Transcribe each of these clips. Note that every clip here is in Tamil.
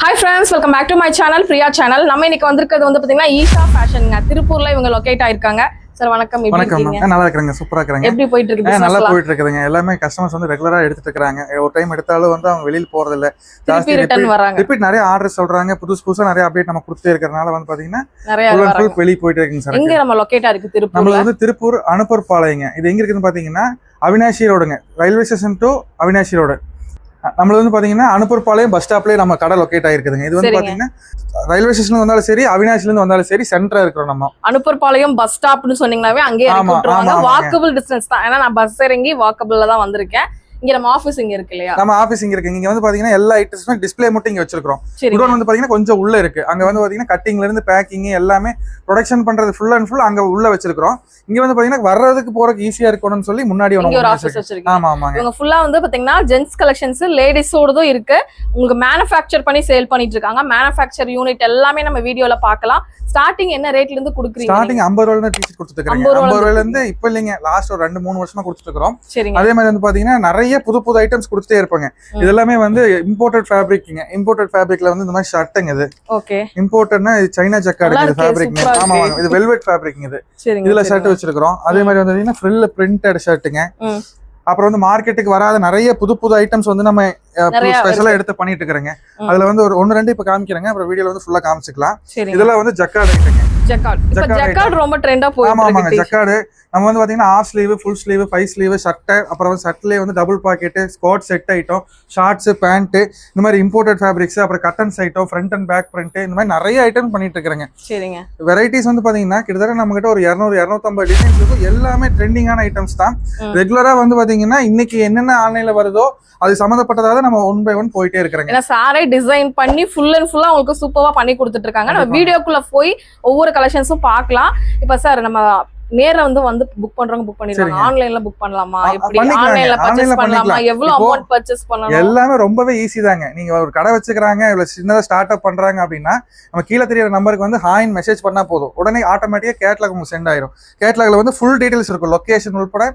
Hi friends, welcome back to my channel, Priya channel. நம்ம இன்னைக்கு வந்திருக்கிறது வந்து பாத்தீங்கன்னா ஈஷா ஃபேஷன்ங்க. திருப்பூர்ல இவங்க லொகேட் ஆயிருக்காங்க. சார் வணக்கம், எப்படி இருக்கீங்க? நல்லா இருக்கேங்க, சூப்பரா இருக்கறேங்க. எப்படி போயிட்டு இருக்கு பிசினஸ்? நல்லா போயிட்டு இருக்குதுங்க. எல்லாமே கஸ்டமர்ஸ் வந்து ரெகுலரா எடுத்துட்டு இருக்காங்க. ஒரு டைம் எடுத்தாலும் வந்து அவங்க வெளியில போறது இல்ல. ஜாஸ்தி ரிட்டர்ன் வராங்க. ரிப்பீட் நிறைய ஆர்டர் சொல்றாங்க. புதுசா நிறைய அப்டேட் நம்ம கொடுத்துட்டே இருக்கறனால வந்து பாத்தீங்கன்னா நிறைய வெளிய போயிட்டு இருக்குங்க சார். எங்க நம்ம லொகேட் ஆயிருக்கு திருப்பூர்ல? நம்ம வந்து திருப்பூர் அனுப்பூர் பாளையங்க. இது எங்க இருக்குன்னு பாத்தீங்கன்னா அவினாஷி ரோடுங்க. Railway station to Avinashi road. நம்மள வந்து பாத்தீங்கன்னா அனுப்பூர் பாளையம் பஸ் ஸ்டாப்லயே நம்ம கடை லொகேட் ஆயிருக்குதுங்க. இது வந்து பாத்தீங்கன்னா ரயில்வே ஸ்டேஷன்ல வந்தாலும் சரி, அவினாஷில இருந்து வந்தாலும் சரி, சென்டரா இருக்கிறோம் நம்ம. அனுப்பூர் பாளையம் பஸ் ஸ்டாப்னு சொன்னீங்களாவே அங்கேயே இறக்கிட்டுருவாங்க. வாக்கபிள் டிஸ்டன்ஸ் தான். ஏன்னா நான் பஸ் இறங்கி வாக்கபிள்ல தான் வந்திருக்கேன். இங்க நம்ம ஆபீஸ் இங்க இருக்கு இல்லையா? நம்ம ஆபீஸ் இங்க இருக்கு. இங்க வந்து பாத்தீங்கன்னா எல்லா ஐட்டம்ஸுமே டிஸ்ப்ளே மட்டும் இங்க வச்சிருக்கோம். குடோன் வந்து பாத்தீங்கன்னா கொஞ்சம் உள்ள இருக்கு. அங்க வந்து பாத்தீங்கன்னா கட்டிங்ல இருந்து பேக்கிங் எல்லாமே ப்ரொடக்ஷன் பண்றது ஃபுல் அண்ட் ஃபுல் அங்க உள்ள வச்சிருக்கோம். இங்க வந்து பாத்தீங்கன்னா வர்றதுக்கு போறதுக்கு ஈஸியா இருக்கணும்னு சொல்லி முன்னாடி ஒரு ஆபீஸ் வச்சிருக்கீங்க. ஆமா ஆமாங்க. இவங்க ஃபுல்லா வந்து பாத்தீங்கன்னா ஜென்ஸ் கலெக்ஷன்ஸ், லேடிஸோடதும் இருக்கு. உங்களுக்கு மேனுஃபேக்சர் பண்ணி சேல் பண்ணிட்டு இருக்காங்க. மேனுஃபேக்சர் யூனிட் எல்லாமே நம்ம வீடியோல பார்க்கலாம். ஸ்டார்டிங் என்ன ரேட்ல இருந்து குடுக்குறீங்க? ஸ்டார்டிங் 50 ரூபாயில இருந்து டீ-ஷர்ட் கொடுத்துட்டு இருக்கீங்க. 50 ரூபாயில இருந்து இப்ப இல்லங்க, லாஸ்ட் ஒரு 2-3 வருஷமா கொடுத்துட்டு இருக்கோம். அதே மாதிரி வந்து பாத்தீங்கன்னா நிறைய புது ஐட்டம்ஸ் கொடுத்துட்டே இருப்பாங்க. இது எல்லாமே வந்து இம்போர்ட்டட் ஃபேப்ரிக்ங்க. இம்போர்ட்டட் ஃபேப்ரிக்ல வந்து இந்த மாதிரி ஷர்ட்டுங்க. இது ஓகே, இம்போர்ட்டட்னா சைனா ஜக்கார்ட் இது ஃபேப்ரிக்ங்க. ஆமா, இது வெல்வெட் ஃபேப்ரிக்ங்க. இது இதுல ஷர்ட் வச்சிருக்கோம். அதே மாதிரி வந்து பாத்தீங்கன்னா ஃப்ரில் பிரிண்டட் ஷர்ட்டுங்க. அப்புறம் வந்து மார்க்கெட்டுக்கு வராத நிறைய புது ஐட்டம்ஸ் வந்து நம்ம ஸ்பெஷலா எடுத்து பண்ணிட்டு இருக்கிறேங்க. அதுல வந்து ஒரு 1-2 இப்ப காமிக்கிறேங்க. அப்புறம் வீடியோல வந்து ஃபுல்லா காமிச்சுக்கலாம். இதெல்லாம் வந்து ஜக்கார்ட் ஐட்டங்க. ஜக்கார்ட் ரொம்ப ட்ரெண்டா போயிட்டு இருக்கு. ஆமாங்க, ஜக்கார்ட் நம்ம வந்து பாத்தீங்கன்னா half sleeve, full sleeve, 5 sleeve shirt, அப்புறம் வந்து ஷர்ட்லயே வந்து double pocket, skirt set item, shorts, pant, இந்த மாதிரி இம்போர்ட்டட் ஃபேப்ரிக்ஸ், அப்புறம் cottons item, front and back print, இந்த மாதிரி நிறைய ஐட்டம் பண்ணிட்டு இருக்கிறேங்க. சரிங்க. வெரைட்டிஸ் வந்து பாத்தீங்கன்னா கிட்டத்தட்ட நம்ம கிட்ட ஒரு 200-250 டிசைன்ஸ் இருக்கும். எல்லாமே ட்ரெண்டிங்கான ஐட்டம்ஸ் தான். ரெகுலரா வந்து பாத்தீங்கன்னா இன்னைக்கு என்னென்ன ஆன்லைன்ல வருதோ அது சம்பந்தப்பட்டதாக நம்ம 1 by 1 போயிட்டே இருக்கிறாங்க. ஏன்னா சாரே டிசைன் பண்ணி ஃபுல் அண்ட் ஃபுல்லா உங்களுக்கு சூப்பரா பண்ணி கொடுத்துட்டு இருக்காங்க. நம்ம வீடியோக்குள்ள போய் ஒவ்வொரு கலெக்ஷன்ஸும் பார்க்கலாம். இப்ப சார் நம்ம நேர்ல வந்து புக் பண்றவங்க புக் பண்ணிடுவாங்க. ஆன்லைன்ல புக் பண்ணலாமா? எப்படி ஆன்லைன்ல பர்சேஸ் பண்ணலாமா? எவ்வளவு அமௌண்ட் பர்சேஸ் பண்ணலாம்? எல்லாமே ரொம்பவே ஈஸி தாங்க. நீங்க ஒரு கடை வச்சுக்கறாங்க, இல்ல சின்னதா ஸ்டார்ட் அப் பண்றாங்க அப்படின்னா நம்ம கீழ தெரியற நம்பருக்கு வந்து ஹாய்னு மெசேஜ் பண்ணா போதும். உடனே ஆட்டோமேட்டிக்கா கேட்லாக் உங்களுக்கு சென்ட் ஆயிரும். கேட்லாக்ல வந்து ஃபுல் டீடைல்ஸ் இருக்கும், லொகேஷன் உட்பட.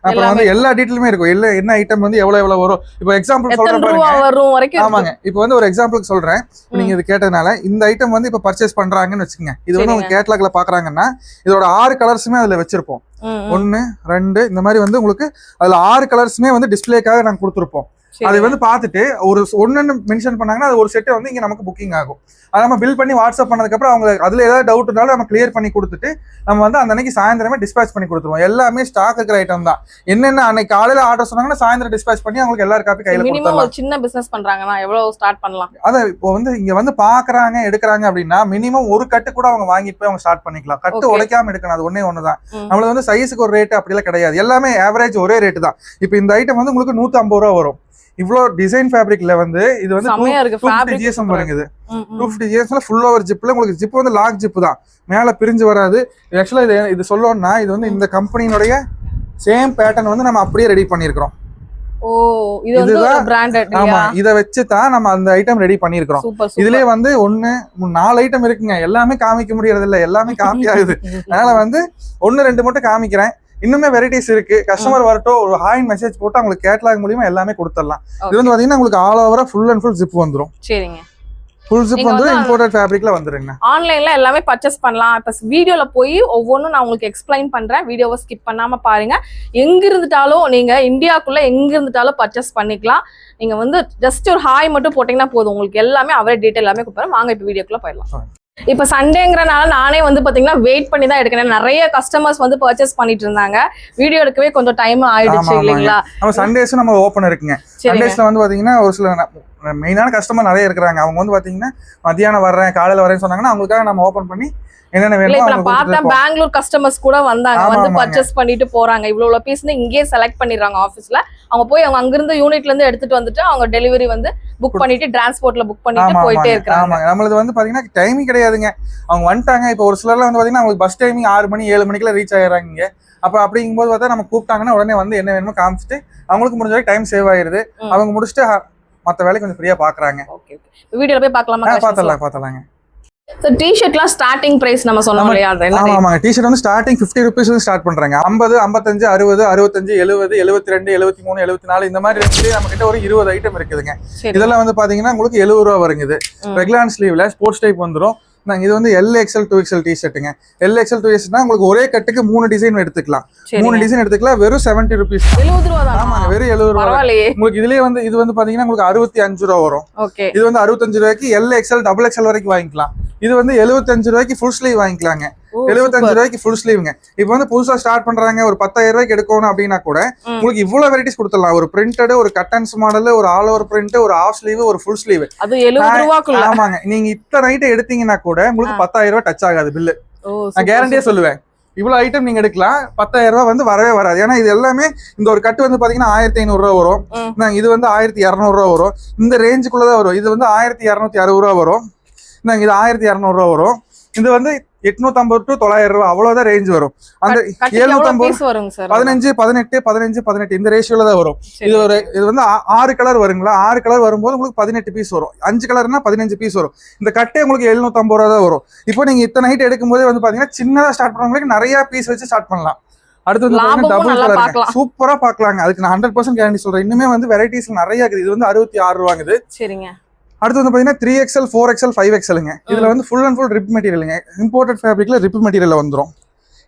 அப்புறம் வந்து எல்லா டீடைலுமே இருக்கும். என்ன ஐட்டம் வந்து எவ்வளவு வரும். இப்போ எக்ஸாம்பிள் சொல்றேன் பாருங்க. ஆமாங்க, இப்போ வந்து ஒரு எக்ஸாம்பிளுக்கு சொல்றேன். நீங்க இது கேட்டதுனால இந்த ஐட்டம் வந்து இப்ப பர்ச்சேஸ் பண்றாங்கன்னு வச்சுக்கோங்க. இது வந்து உங்க கேட்லாக்ல பாக்குறாங்கன்னா இதோட 6 கலர்ஸுமே அதுல வச்சிருப்போம். 1, 2 இந்த மாதிரி வந்து உங்களுக்கு அதுல 6 கலர்ஸுமே வந்து டிஸ்பிளேக்காக நாங்க கொடுத்துருப்போம். அது வந்து பார்த்துட்டு ஒரு ஒன்னு மென்ஷன் பண்ணாங்கன்னா அது ஒரு செட் வந்து இங்க நமக்கு புக்கிங் ஆகும். அதை நம்ம பில் பண்ணி வாட்ஸ்அப் பண்ணதுக்கு அப்புறம் அவங்க அதுல ஏதாவது டவுட் இருந்தாலும் நம்ம கிளியர் பண்ணி கொடுத்துட்டு நம்ம வந்து அந்த அன்னைக்கு சாயந்தரமே டிஸ்பேச் பண்ணி கொடுத்துருவோம். எல்லாமே ஸ்டாக் இருக்கிற ஐட்டம் தான். என்னென்ன அன்னைக்கு காலையில ஆர்டர் சொன்னாங்கன்னா சாயந்தரம் டிஸ்பேச் பண்ணி அவங்களுக்கு எல்லாரும் காப்பி கையில கொடுத்துடலாம். ஒரு சின்ன பிசினஸ் பண்றாங்கன்னா எவ்வளவு ஸ்டார்ட் பண்ணலாம்? அதான் இப்போ வந்து இங்க வந்து பாக்குறாங்க எடுக்கிறாங்க அப்படின்னா மினிமம் ஒரு கட்டு கூட அவங்க வாங்கிட்டு போய் அவங்க ஸ்டார்ட் பண்ணிக்கலாம். கட்டு உடைக்காம எடுக்கணும். அது ஒண்ணுதான். நம்மளுக்கு வந்து சைஸுக்கு ஒரு ரேட் அப்படிலாம் கிடையாது. எல்லாமே ஆவரேஜ் ஒரே ரேட்டு தான். இப்போ இந்த ஐட்டம் வந்து உங்களுக்கு 150 ரூபா வரும். இவ்ளோ டிசைன் ஃபேப்ரிக்ல வந்து இது வந்து 250 GSM வருது. 250 GSMல ஃபுல் ஓவர் ஜிப்ல உங்களுக்கு ஜிப் வந்து லாக் ஜிப் தான், மேல பிரிஞ்சு வராது. ஆக்சுவலா இது சொல்லணும்னா இது வந்து இந்த கம்பெனியோட சேம் பேட்டர்ன் வந்து நம்ம அப்படியே ரெடி பண்ணிருக்கோம். ஓ, இது வந்து பிராண்டட். ஆமா, இத வச்சு தான் நம்ம அந்த ஐட்டம் ரெடி பண்ணிருக்கோம். இதுலயே வந்து 4 ஐட்டம் இருக்குங்க. எல்லாமே காமிக்க முடியறது இல்ல, எல்லாமே காப்பி ஆகுது. அதனால வந்து 1-2 மட்டும் காமிக்கிறேன். இன்னுமே வெரைட்டிஸ் இருக்கு. கஸ்டமர் வரட்டும், ஒரு ஹாய்னு மெசேஜ் போட்டு உங்களுக்கு கேட்லாக் மூலமா எல்லாமே கொடுத்துடலாம். இது வந்து பாத்தீங்கன்னா உங்களுக்கு ஆல் ஓவரா ஃபுல் அண்ட் ஃபுல் ஜிப் வந்துரும். சரிங்க, ஃபுல் ஜிப் வந்து இம்போர்ட்டட் ஃபேப்ரிக்ல வந்துருங்க. ஆன்லைன்ல எல்லாமே பர்ச்சேஸ் பண்ணலாம். இப்ப வீடியோல போய் ஒவ்வொன்றும் நான் உங்களுக்கு எக்ஸ்பிளைன் பண்றேன். வீடியோவை ஸ்கிப் பண்ணாம பாருங்க. எங்க இருந்துட்டாலும் நீங்க இந்தியாக்குள்ள எங்க இருந்துட்டாலும் பர்ச்சேஸ் பண்ணிக்கலாம். நீங்க வந்து ஜஸ்ட் ஒரு ஹாய் மட்டும் போட்டீங்கன்னா போதும், உங்களுக்கு எல்லாமே அவரே டீடைல் எல்லாமே கொடுப்பாரு. வாங்க இப்ப வீடியோக்குள்ள போயிடலாம். இப்ப சண்டேங்கிறனால நானே வந்து பாத்தீங்கன்னா வெயிட் பண்ணி தான் எடுக்கிறேன். நிறைய கஸ்டமர்ஸ் வந்து பர்ச்சேஸ் பண்ணிட்டு இருந்தாங்க. வீடியோ எடுக்கவே கொஞ்சம் டைம் ஆயிடுச்சு இல்லைங்களா? நம்ம சண்டேஸ் நம்ம ஓபன் இருக்குங்க. சண்டேஸ்ல வந்து பாத்தீங்கன்னா ஒரு சில மெயினான கஸ்டமர் நிறைய இருக்கிறாங்க. அவங்க வந்து பாத்தீங்கன்னா மத்தியானம் வர்றேன் காலையில வரேன்னு சொன்னாங்கன்னா அவங்களுக்காக நம்ம ஓபன் பண்ணி என்னென்ன வேணும் பார்த்தேன். பெங்களூர் கஸ்டமர்ஸ் கூட வந்தாங்க, வந்து பர்ச்சேஸ் பண்ணிட்டு போறாங்க. இவ்வளவு பீஸ் இங்கேயே செலக்ட் பண்ணிடுறாங்க ஆபீஸ்ல. அவங்க போய் அவங்க அங்கிருந்து யூனிட்ல இருந்து எடுத்துட்டு வந்துட்டு அவங்க டெலிவரி வந்து புக் பண்ணிட்டு டிரான்ஸ்போர்ட்ல புக் பண்ணிட்டு போயிட்டே இருக்காங்க. நம்மளது வந்து பாத்தீங்கன்னா டைமிங் கிடையாதுங்க. அவங்க வந்துட்டாங்க. இப்போ ஒரு சிலர்லாம் வந்து பாத்தீங்கன்னா அவங்களுக்கு பஸ் டைமிங் 6 மணி 7 மணிக்குள்ள ரீச் ஆயிடுறாங்க. அப்ப அப்படிங்கும்போது பார்த்தா நம்ம கூப்பிட்டாங்கன்னா உடனே வந்து என்ன வேணுமோ காமிச்சிட்டு அவங்களுக்கு முடிஞ்ச வரைக்கும் டைம் சேவ் ஆயிருது. அவங்க முடிச்சுட்டு மத்த வேலையை கொஞ்சம் ஃப்ரீயா பாக்குறாங்க. வீடியோல போய் பார்க்கலாமா? பார்த்தலாங்க. So t-shirtலாம் ஸ்டார்டிங் பிரைஸ் நம்ம சொன்னோம் இல்லையா அது என்ன? ஆமாங்க t-shirt வந்து ஸ்டார்டிங் 50 rupees ல ஸ்டார்ட் பண்றாங்க. 50, 55, 60, 65, 70, 72, 73, 74 இந்த மாதிரி ரேஞ்சிலே நம்ம கிட்ட ஒரு 20 ஐட்டம் இருக்குதுங்க. இதெல்லாம் வந்து பாத்தீங்கன்னா உங்களுக்கு 70 ரூபாய் வருங்க. ரெகுலர் ஸ்லீவ்ல ஸ்போர்ட்ஸ் டைப் வந்துரும். இது வந்து LXL 2XL டி-ஷர்ட்டுங்க. LXL 2XL உங்களுக்கு ஒரே கட்டுக்கு 3 டிசைன் எடுத்துக்கலாம். 3 டிசைன் எடுத்துக்கலாம். வெறும் 70 rupees. 70 ரூபாய் தான். ஆமாங்க, வெறும் 70 ரூபாய். உங்களுக்கு இதுலயே வந்து இது வந்து பாத்தீங்கன்னா உங்களுக்கு 65 ரூபாய் வரும். ஓகே. இது வந்து 65 ரூபாய்க்கு LXL XXL வரைக்கும் வாங்கிக்கலாம். இது வந்து 75 ரூபாய்க்கு ஃபுல் ஸ்லீவ் வாங்கிக்கலாங்க. 75 ரூபாய்க்கு ஃபுல் ஸ்லீவ்ங்க. இப்போ வந்து புதுசா ஸ்டார்ட் பண்றாங்க, ஒரு 10,000 ரூபாய்க்கு எடுக்கணும் அப்படின்னா கூட உங்களுக்கு இவ்வளவு வெரைட்டிஸ் கொடுத்துடலாம். ஒரு பிரிண்டட், ஒரு கட்டன்ஸ் மாடல், ஒரு ஆல் ஓவர் பிரிண்ட், ஒரு ஆஃப் ஸ்லீவ், ஒரு ஃபுல் ஸ்லீவ். அது 70 ரூபாய்க்குள்ள. ஆமாங்க, நீங்க இத்தனை ஐட்டம் எடுத்தீங்கன்னா கூட உங்களுக்கு 10,000 ரூபாய் டச் ஆகாது பில்லு. நான் கேரண்டியா சொல்லுவேன். இவ்வளவு ஐட்டம் நீங்க எடுக்கலாம், 10,000 ரூபாய் வந்து வரவே வராது. ஏன்னா இது எல்லாமே இந்த ஒரு கட்டு வந்து பாத்தீங்கன்னா 1,500 ரூபாய் வரும். இது வந்து 1,200 ரூபாய் வரும். இந்த ரேஞ்சுக்குள்ளதான் வரும். இது வந்து 1,260 ரூபாய் வரும். இது 1,200 ரூபாய் வரும். இது வந்து 850 to 900 ரூபாய் அவ்வளவுதான் ரேஞ்ச் வரும். அந்த 750 15, 18, 15, 18 இந்த ரேஷியோல தான் வரும். இது வந்து 6 கலர் வருங்களா? 6 கலர் வரும்போது உங்களுக்கு 18 பீஸ் வரும். 5 கலர்னா 15 பீஸ் வரும். இந்த கட்டே உங்களுக்கு 750 ரூபாய் தான் வரும். இப்போ நீங்க இத்தனை ஹைட் எடுக்கும் போதே வந்து பாத்தீங்கன்னா சின்னதா ஸ்டார்ட் பண்றவங்களுக்கு நிறைய பீஸ் வச்சு ஸ்டார்ட் பண்ணலாம். அடுத்து வந்து டபுள் கலர் சூப்பரா பாக்கலாங்க. அதுக்கு நான் 100% கேரண்டி சொல்றேன். இன்னுமே வந்து வெரைட்டிஸ் நிறைய இருக்குது. இது வந்து 66 ரூபாங்குது. சரிங்க. அடுத்து வந்து பாத்தீங்கன்னா 3XL 4XL 5XLங்க. இதுல வந்து ஃபுல் அண்ட் ஃபுல் ரிப் மெட்டீரியலுங்க. இம்போர்ட்டட் ஃபேப்ரிக்ல ரிப் மெட்டீரியல்ல வந்துரும்.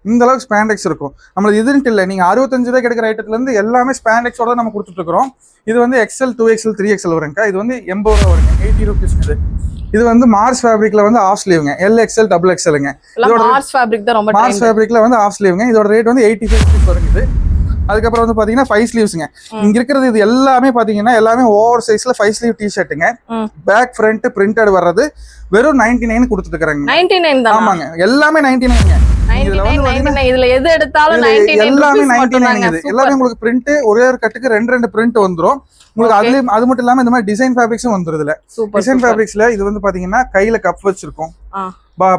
இந்த அளவுக்கு ஸ்பாண்டெக்ஸ் இருக்கும். நம்மளுக்கு இதுன்ட்டு இல்லை. நீங்க 65 ரூபாய்க்கு எடுக்கிற ஐட்டத்துல இருந்து எல்லாமே ஸ்பாண்டெக்ஸோட நம்ம கொடுத்துட்டு இருக்கிறோம். இது வந்து XL 2XL 3XL வருங்க. இது வந்து 80 ரூபாய் வருங்க. 80 rupees. இது வந்து மார்ஸ் ஃபேப்ரிக்ல வந்து ஆஃப் ஸ்லீவ்ங்க. LXL XXLங்க. இதோட மார்ஸ் ஃபேப்ரிக் தான் ரொம்ப மார்ஸ் ஃபேப்ரிக்ல வந்து ஆஃப் ஸ்லீவ்ங்க. இதோட ரேட் வந்து 85 rupees வருங்க. அதுக்கப்புறம் வந்து பாத்தீங்கன்னா 5 ஸ்லீவ்ஸ்ங்க. இங்க இருக்கிறது இது எல்லாமே பாத்தீங்கன்னா எல்லாமே ஓவர் சைஸ்ல 5 ஸ்லீவ் டி-ஷர்ட்டுங்க. பேக் ஃப்ரண்ட் பிரிண்டட் வர்றது வெறும் 99 கொடுத்துட்டு இருக்காங்க. 99 தான். ஆமாங்க, எல்லாமே 99ங்க. இதுல எது எடுத்தாலும் 99 எல்லாமே 99 இது. எல்லாமே உங்களுக்கு பிரிண்ட் ஒரே ஒரு கட்டுக்கு 2 பிரிண்ட் வந்துரும். உங்களுக்கு அதுலயும் அது மட்டும் இல்லாம இந்த மாதிரி டிசைன் ஃபேப்ரிக்ஸும் வந்துரும். இதுல டிசைன் ஃபேப்ரிக்ஸ்ல இது வந்து பாத்தீங்கன்னா கையில கப் வச்சிருக்கோம்,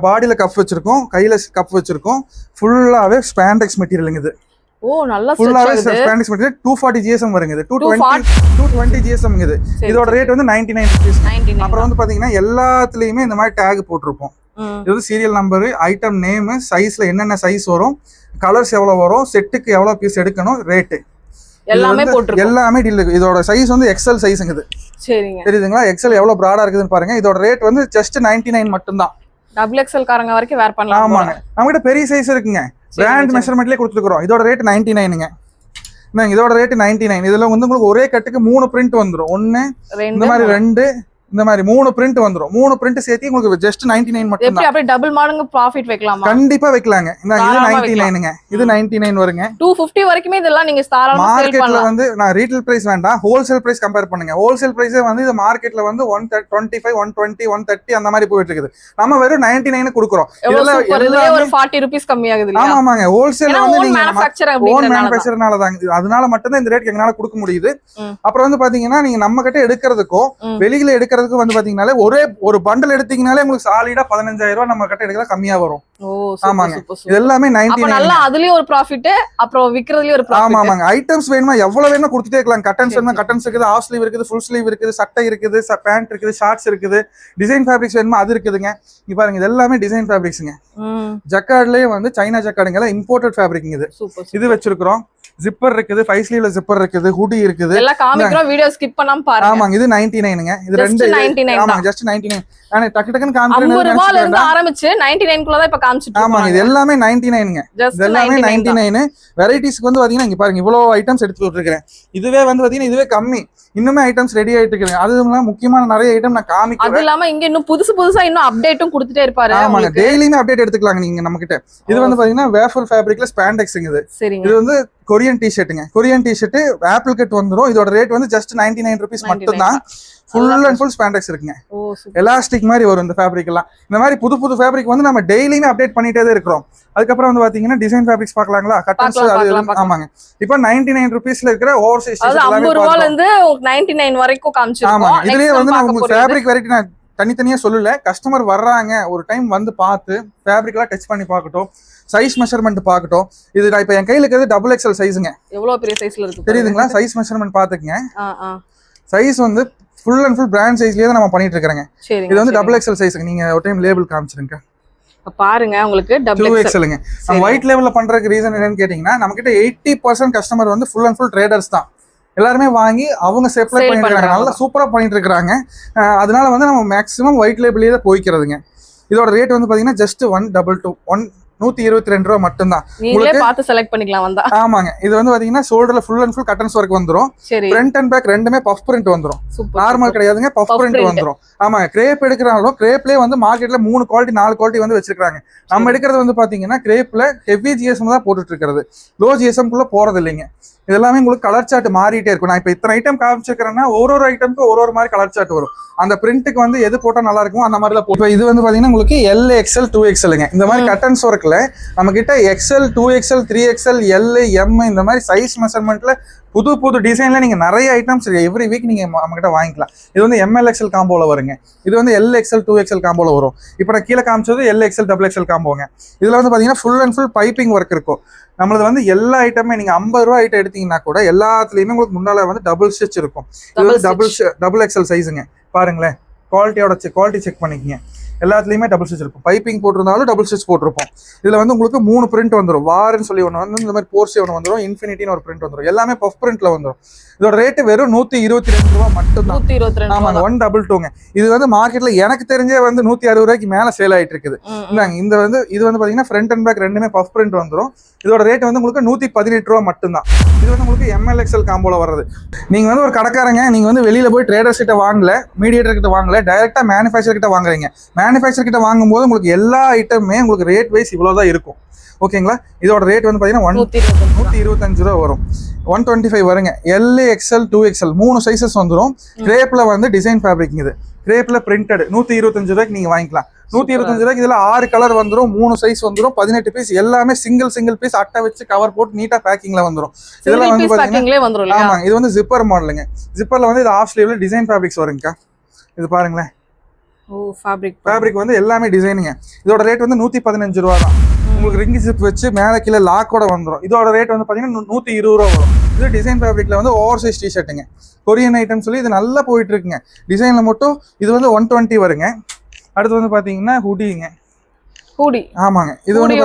பாடியில கப் வச்சிருக்கோம், கையில கப் வச்சிருக்கோம். ஃபுல்லாவே ஸ்பாண்டெக்ஸ் மெட்டீரியலுங்க. இது நல்லா ஃபுல்லாவே ஸ்பாண்டெக்ஸ் மெட்டீரியல். 240 GSM வருங்க. இது 220 GSM இது. இதோட ரேட் வந்து 99 rupees. அப்புறம் வந்து பாத்தீங்கன்னா எல்லாத்துலயுமே இந்த மாதிரி டேக் போட்டிருப்போம். இது வந்து சீரியல் நம்பர், ஐட்டம் நேம், சைஸ்ல என்னென்ன சைஸ் வரும், கலர்ஸ் எவ்வளவு வரும், செட்டுக்கு எவ்வளவு பீஸ் எடுக்கணும், ரேட் எல்லாமே போட்டுருக்கோம். எல்லாமே டீல் இருக்கு. இதோட சைஸ் வந்து XL சைஸ்ங்க. இது சரிங்க, தெரியுதுங்களா? XL எவ்வளவு பிராடா இருக்குதுன்னு பாருங்க. இதோட ரேட் வந்து ஜஸ்ட் 99 மட்டும் தான். XXL காரங்க வரைக்கும் வேர் பண்ணலாம். ஆமாங்க, நம்ம கிட்ட பெரிய சைஸ் இருக்குங்க. பிராண்ட் மெஷர்மெண்ட்லயே கொடுத்துருக்கோம். இதோட ரேட் 99ங்க. இதோட ரேட் 99. இதுல வந்து உங்களுக்கு ஒரே கட்டுக்கு 3 பிரிண்ட் வந்துரும். 1 இந்த மாதிரி 2 இந்த மாதிரி 3 பிரிண்ட் வந்துரும். 3 பிரிண்ட் சேர்த்து உங்களுக்கு ஜஸ்ட் 99 மட்டும் தான். அப்படியே டபுள் மடங்கு ப்ராஃபிட் வைக்கலாமா? கண்டிப்பா வைக்கலாங்க. இது 99ங்க. இது 99 வருங்க. 250 வரைக்குமே இதெல்லாம் நீங்க தாராளமா சேல் பண்ணலாம். மார்க்கெட்ல வந்து நான் ரீட்டெயில் பிரைஸ் வேண்டாம், ஹோல்சேல் பிரைஸ் கம்பேர் பண்ணுங்க. ஹோல்சேல் பிரைஸே வந்து இது மார்க்கெட்ல வந்து 125, 120, 130 அந்த மாதிரி போயிட்டு இருக்குது. நம்ம வெறும் 99 கொடுக்குறோம். இதெல்லாம் ஒரு 40 ரூபீஸ் கம்மியாகுது இல்லையா? ஆமாங்க, ஹோல்சேல் வந்து நீங்க ஓன் மேனுஃபேக்சர்னால தான். அதனால மட்டும் தான் இந்த ரேட் எங்கனால கொடுக்க முடியுது. அப்புறம் வந்து பாத்தீங்கன்னா நீங்க நம்ம கிட்ட எடுக்கிறதுக்கும் வெளியில எடுக்கிறதுக்கு வந்து பாத்தீங்கன்னாலே ஒரே ஒரு பண்டல் எடுத்தீங்கனாலே உங்களுக்கு சாலிடா 15,000 ரூபாய் நம்ம கிட்ட எடுக்கிறதா கம்மியா வரும். ஆமாங்க, இது எல்லாமே 99. நல்லா அதுலயே ஒரு ப்ராஃபிட், அப்புறம் விக்கிறதுலயே ஒரு ப்ராஃபிட். ஆமாங்க, ஐட்டம்ஸ் வேணுமா எவ்வளவு வேணுமா கொடுத்துட்டே இருக்கலாம். கட்டன்ஸ் வேணுமா கட்டன்ஸ் இருக்குது, ஆஃப் ஸ்லீவ் இருக்குது, ஃபுல் ஸ்லீவ் இருக்குது, சட்டை இருக்குது, பேண்ட் இருக்குது, ஷார்ட்ஸ் இருக்குது, டிசைன் ஃபேப்ரிக்ஸ் வேணுமா அது இருக்குதுங்க. இங்க பாருங்க, இது எல்லாமே டிசைன் ஃபேப்ரிக்ஸ்ங்க. ஜக்கார்ட்லயே வந்து சைனா ஜக்கார்டுங்கள இம்போர்ட்டட் ஃபேப்ரிக். இது வச்சிருக்கிறோம். ஜிப்பர் இருக்குது, 5 ஸ்லீவ்ல ஜிப்பர் இருக்குது, ஹூடி இருக்குது. எல்லாம் காமிக்கிறோம், வீடியோ ஸ்கிப் பண்ணாம பாருங்க. ஆமாங்க, இது 99ங்க. இது ரெண்டு 99. ஆமாங்க, ஜஸ்ட் 99. انا டக்கு டக்குன்னு காமிக்கிறேன். 50 ரூபாயில இருந்து ஆரம்பிச்சு 99 குள்ள தான் இப்ப காமிச்சிட்டு இருக்கோம். ஆமாங்க, இது எல்லாமே 99ங்க. இது எல்லாமே 99. வெரைட்டிஸ்க்கு வந்து பாத்தீங்கன்னா இங்க பாருங்க, இவ்வளவு ஐட்டம்ஸ் எடுத்து போட்டுருக்கேன். இதுவே வந்து பாத்தீங்கன்னா இதுவே கம்மி. இன்னுமே ஐட்டம்ஸ் ரெடி ஆயிட்டு இருக்கு. அதுல முக்கியமான நிறைய ஐட்டம் நான் காமிக்கிறேன். அது இல்லாம இங்க இன்னும் புதுசா இன்னும் அப்டேட்டும் கொடுத்துட்டே இருப்பாரு. ஆமாங்க, டெய்லியுமே அப்டேட் எடுத்துக்கலாங்க நீங்க நம்ம கிட்ட. இது வந்து பாத்தீங்கன்னா வேஃபல் ஃபேப்ரிக்ல ஸ்பாண்டெக்ஸ்ங்க. இது வந்து கொரியன் டி-ஷர்ட்டுங்க. கொரியன் டி-ஷர்ட் ஆப்பிள் கட் வந்துரும். இதோட ரேட் வந்து ஜஸ்ட் 99 rupees மட்டும் தான். ஃபுல் அண்ட் ஃபுல் ஸ்பாண்டெக்ஸ் இருக்குங்க. எலாஸ்டிக் மாதிரி வரும் இந்த ஃபேப்ரிக் எல்லாம். இந்த மாதிரி புது புது ஃபேப்ரிக் வந்து நம்ம டெய்லியுமே அப்டேட் பண்ணிட்டே தான் இருக்கிறோம். அதுக்கப்புறம் வந்து பாத்தீங்கன்னா டிசைன் ஃபேப்ரிக்ஸ் பார்க்கலாங்களா? கட்டன்ஸ் அது ஆமாங்க. இப்போ 99 rupeesல இருக்கிற ஓவர் சைஸ் எல்லாமே 50 ரூபாயில இருந்து 99 வரைக்கும் காமிச்சிருக்கோம். ஆமாங்க, இதுலயே வந்து நான் உங்களுக்கு ஃபேப்ரிக் வெரைட்டி நான் தனித்தனியா சொல்லல. கஸ்டமர் வர்றாங்க, ஒரு டைம் வந்து பார்த்து ஃபேப்ரிக்லாம் டச் பண்ணி பார்க்கட்டும், சைஸ் மெஷர்மெண்ட் பார்க்கட்டும். இது நான் இப்போ என் கையில இருக்கிறது XXL சைஸுங்க. எவ்வளவு பெரிய சைஸ்ல இருக்கு தெரியுதுங்களா? சைஸ் மெஷர்மெண்ட் பாத்துக்கங்க. சைஸ் வந்து ஃபுல் அண்ட் ஃபுல் பிராண்ட் சைஸ்லயே தான் நம்ம பண்ணிட்டு இருக்கறங்க. சரிங்க. இது வந்து டபுள் எக்ஸ்எல் சைஸ்க்கு நீங்க ஒரு டைம் லேபிள் காமிச்சிருங்க. பாருங்க உங்களுக்கு டபுள் 2XLங்க. நம்ம ஒயிட் லேபிள்ல பண்றதுக்கு ரீசன் என்னன்னு கேட்டீங்கன்னா நம்ம கிட்ட 80% கஸ்டமர் வந்து ஃபுல் அண்ட் ஃபுல் ட்ரேடர்ஸ் தான். எல்லாருமே வாங்கி அவங்க சப்ளை பண்ணிட்டு இருக்காங்க. நல்லா சூப்பரா பண்ணிட்டு இருக்காங்க. அதனால வந்து நம்ம மேக்ஸிமம் ஒயிட் லேபிளே தான் போய்க்கிறதுங்க. இதோட ரேட் வந்து பாத்தீங்கன்னா ஜஸ்ட் 122 122 ரூபா மட்டும் தான். நீங்களே பார்த்து செலக்ட் பண்ணிக்கலாம் வந்தா. ஆமாங்க. இது வந்து பாத்தீங்கன்னா ஷோல்டர்ல ஃபுல் அண்ட் ஃபுல் கட்டன்ஸ் ஒர்க் வந்துரும். ஃப்ரண்ட் அண்ட் பேக் ரெண்டுமே பஃப் பிரிண்ட் வந்துரும். நார்மல் கிடையாதுங்க, பஃப் பிரிண்ட் வந்துரும். ஆமாங்க. கிரேப் எடுக்கறாலும் கிரேப்லயே வந்து மார்க்கெட்ல 3 குவாலிட்டி 4 குவாலிட்டி வந்து வச்சிருக்காங்க. நம்ம எடுக்கிறது வந்து பாத்தீங்கன்னா கிரேப்ல ஹெவி ஜிஎஸ்எம் தான் போட்டுட்டு இருக்கிறது. லோ ஜிஎஸ்எம் குள்ள போறது இல்லைங்க. இதெல்லாமே உங்களுக்கு கலர் சார்ட் மாறிட்டே இருக்கும். நான் இப்போ இத்தனை ஐட்டம் காமிச்சிருக்கிறேன்னா ஒரு ஐட்டமுக்கு ஒரு மாதிரி கலர் சார்ட் வரும். அந்த பிரிண்ட்டுக்கு வந்து எது போட்டா நல்லா இருக்கும் அந்த மாதிரி தான். இப்போ இது வந்து பாத்தீங்கன்னா உங்களுக்கு LXL 2XLங்க. இந்த மாதிரி கட்டன்ஸ் ஒர்க்ல நம்ம கிட்ட XL 2XL 3XL L M இந்த மாதிரி சைஸ் மெஷர்மெண்ட்ல புது டிசைன்ல நீங்க நிறைய ஐட்டம்ஸ் எவ்ரி வீக் நீங்க நம்ம கிட்ட வாங்கிக்கலாம். இது வந்து MLXL காம்போல வருங்க. இது வந்து LXL 2XL காம்போல வரும். இப்போ நான் கீழே காமிச்சது LXL XXL காம்போங்க. இதுல வந்து பாத்தீங்கன்னா full and full piping work இருக்கும். நம்மளது வந்து எல்லா ஐட்டமே நீங்க 50 ரூபா ஐட்டம் எடுத்தீங்கன்னா கூட எல்லாத்துலயுமே உங்களுக்கு முன்னால வந்து டபுள் ஸ்டிச் இருக்கும். இது வந்து டபுள் XL சைஸுங்க. பாருங்களேன், குவாலிட்டி செக் பண்ணிக்கங்க. எல்லாத்துலயுமே டபுள் ஸ்டிச் இருக்கும். பைப்பிங் போட்டிருந்தாலும் டபுள் ஸ்டிச் போட்டிருப்போம். இதுல வந்து உங்களுக்கு 3 பிரிண்ட் வந்துடும். வார்ன்னு சொல்லி ஒன்று வந்து இந்த மாதிரி போர்ஸே ஒன்று வந்துடும். இன்ஃபினிட்டின்னு ஒரு பிரிண்ட் வந்துடும். எல்லாமே பஃப் பிரிண்ட்ல வந்துடும். இதோட ரேட்டு வெறும் 122 ரூபா மட்டும் தான். 122. ஆமாங்க, 122ங்க. இது வந்து மார்க்கெட்ல எனக்கு தெரிஞ்சே வந்து 160 ரூபாய்க்கு மேல சேல் ஆயிட்டு இருக்குது. இந்த வந்து இது வந்து பாத்தீங்கன்னா ஃப்ரண்ட் அண்ட் பேக் ரெண்டுமே பஃப் பிரிண்ட் வந்துடும். இதோட ரேட் வந்து உங்களுக்கு 118 ரூபா மட்டும் தான். இது வந்து உங்களுக்கு MLXL காம்போல வர்றது. நீங்க வந்து ஒரு கடைக்காரங்க, நீங்க வந்து வெளியில போய் ட்ரேடர்ஸ் கிட்ட வாங்கல, மீடியேட்டர் கிட்ட வாங்கல, டைரக்டா மேனுஃபேக்சர் கிட்ட வாங்குறீங்க. மேனுஃபேக்சர் கிட்ட வாங்கும்போது உங்களுக்கு எல்லா ஐட்டமுமே உங்களுக்கு ரேட் வைஸ் இவ்வளவுதான் இருக்கும். ஓகேங்களா? இதோட ரேட் வந்து பாத்தீங்கன்னா 125 ரூபா வரும். 125 வருங்க. LXL 2XL 3 சைசஸ் வந்துடும். கிரேப்ல வந்து டிசைன் ஃபேப்ரிக். இது கிரேப்ல பிரிண்டட் 125 ரூபாய்க்கு நீங்க வாங்கிக்கலாம். 125 ரூபாய்க்கு இதுல 6 கலர் வந்துடும், 3 சைஸ் வந்துடும், 18 பீஸ். எல்லாமே சிங்கிள் பீஸ் அட்டை வச்சு கவர் போட்டு நீட்டா பேக்கிங்ல வந்துடும். இதெல்லாம் வந்து பாத்தீங்கன்னா ஆமாங்க, இது வந்து ஜிப்பர் மாடலுங்க. ஜிப்பர்ல வந்து இது ஆஃப் ஸ்லீவ்ல டிசைன் ஃபேப்ரிக்ஸ் வருங்கக்கா. இது பாருங்களேன். ஃபேப்ரிக் வந்து எல்லாமே டிசைனுங்க. இதோட ரேட் வந்து 115 ரூபா தான். உங்களுக்கு ரிங் ஜிப் வச்சு மேலே கீழே லாக்கோட வந்துடும். இதோட ரேட் வந்து பாத்தீங்கன்னா 120 ரூபா வரும். இது டிசைன் ஃபேப்ரிக்ல வந்து ஓவர் சைஸ் டிஷர்ட்டுங்க. கொரியன் ஐட்டம் சொல்லி இது நல்லா போயிட்டு இருக்குங்க. டிசைன்ல மட்டும் இது வந்து 120 வருங்க. அடுத்து வந்து பாத்தீங்கன்னா ஹூடிங்க. ஆமாங்க. இது வந்து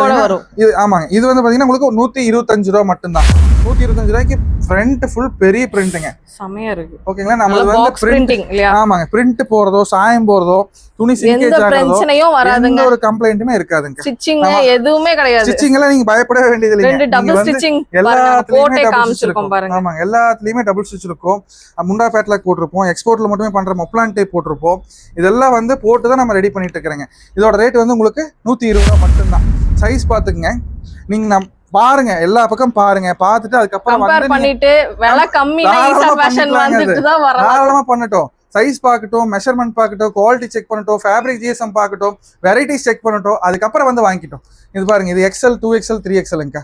ஆமாங்க. இது வந்து பாத்தீங்கன்னா உங்களுக்கு 125 ரூபா மட்டும் தான். 125 ரூபாய்க்கு ஃப்ரண்ட் ஃபுல் பெரிய பிரிண்ட்டுங்க. செமையா இருக்கு. ஓகேங்களா? நம்மளுக்கு வந்து பிரிண்டிங் இல்லையா? ஆமாங்க. பிரிண்ட் போறதோ சாயம் போறதோ துணி சிங்கேஜ் ஆகுறதோ எந்த ஒரு கம்ப்ளைண்ட்டுமே இருக்காதுங்க. ஸ்டிச்சிங் எதுவுமே கிடையாது. ஸ்டிச்சிங் எல்லாம் நீங்க பயப்படவே வேண்டியது இல்லைங்க. எல்லாத்துலயுமே டபுள் ஸ்டிச் இருக்கும் பாருங்க. ஆமாங்க, எல்லாத்துலயுமே டபுள் ஸ்டிச் இருக்கும். முண்டா பேட்லாக் போட்டுருப்போம். எக்ஸ்போர்ட்ல மட்டுமே பண்ற மொப்லான் டேப் போட்டுருப்போம். இதெல்லாம் வந்து போட்டு தான் நம்ம ரெடி பண்ணிட்டு இருக்கிறோங்க. இதோட ரேட் வந்து உங்களுக்கு 120 ரூபா மட்டும் தான். சைஸ் பாத்துக்கங்க. நீங்க பாருங்க, எல்லா பக்கம் பாருங்க. பார்த்துட்டு அதுக்கப்புறம் தாராளமா பண்ணட்டும். சைஸ் பார்க்கட்டும், மெஷர்மெண்ட் பார்க்கட்டும், குவாலிட்டி செக் பண்ணட்டும், ஃபேப்ரிக் ஜிஎஸ்எம் பார்க்கட்டும், வெரைட்டிஸ் செக் பண்ணட்டும், அதுக்கப்புறம் வந்து வாங்கிட்டோம். இது பாருங்க, இது XL 2XL 3XLங்க.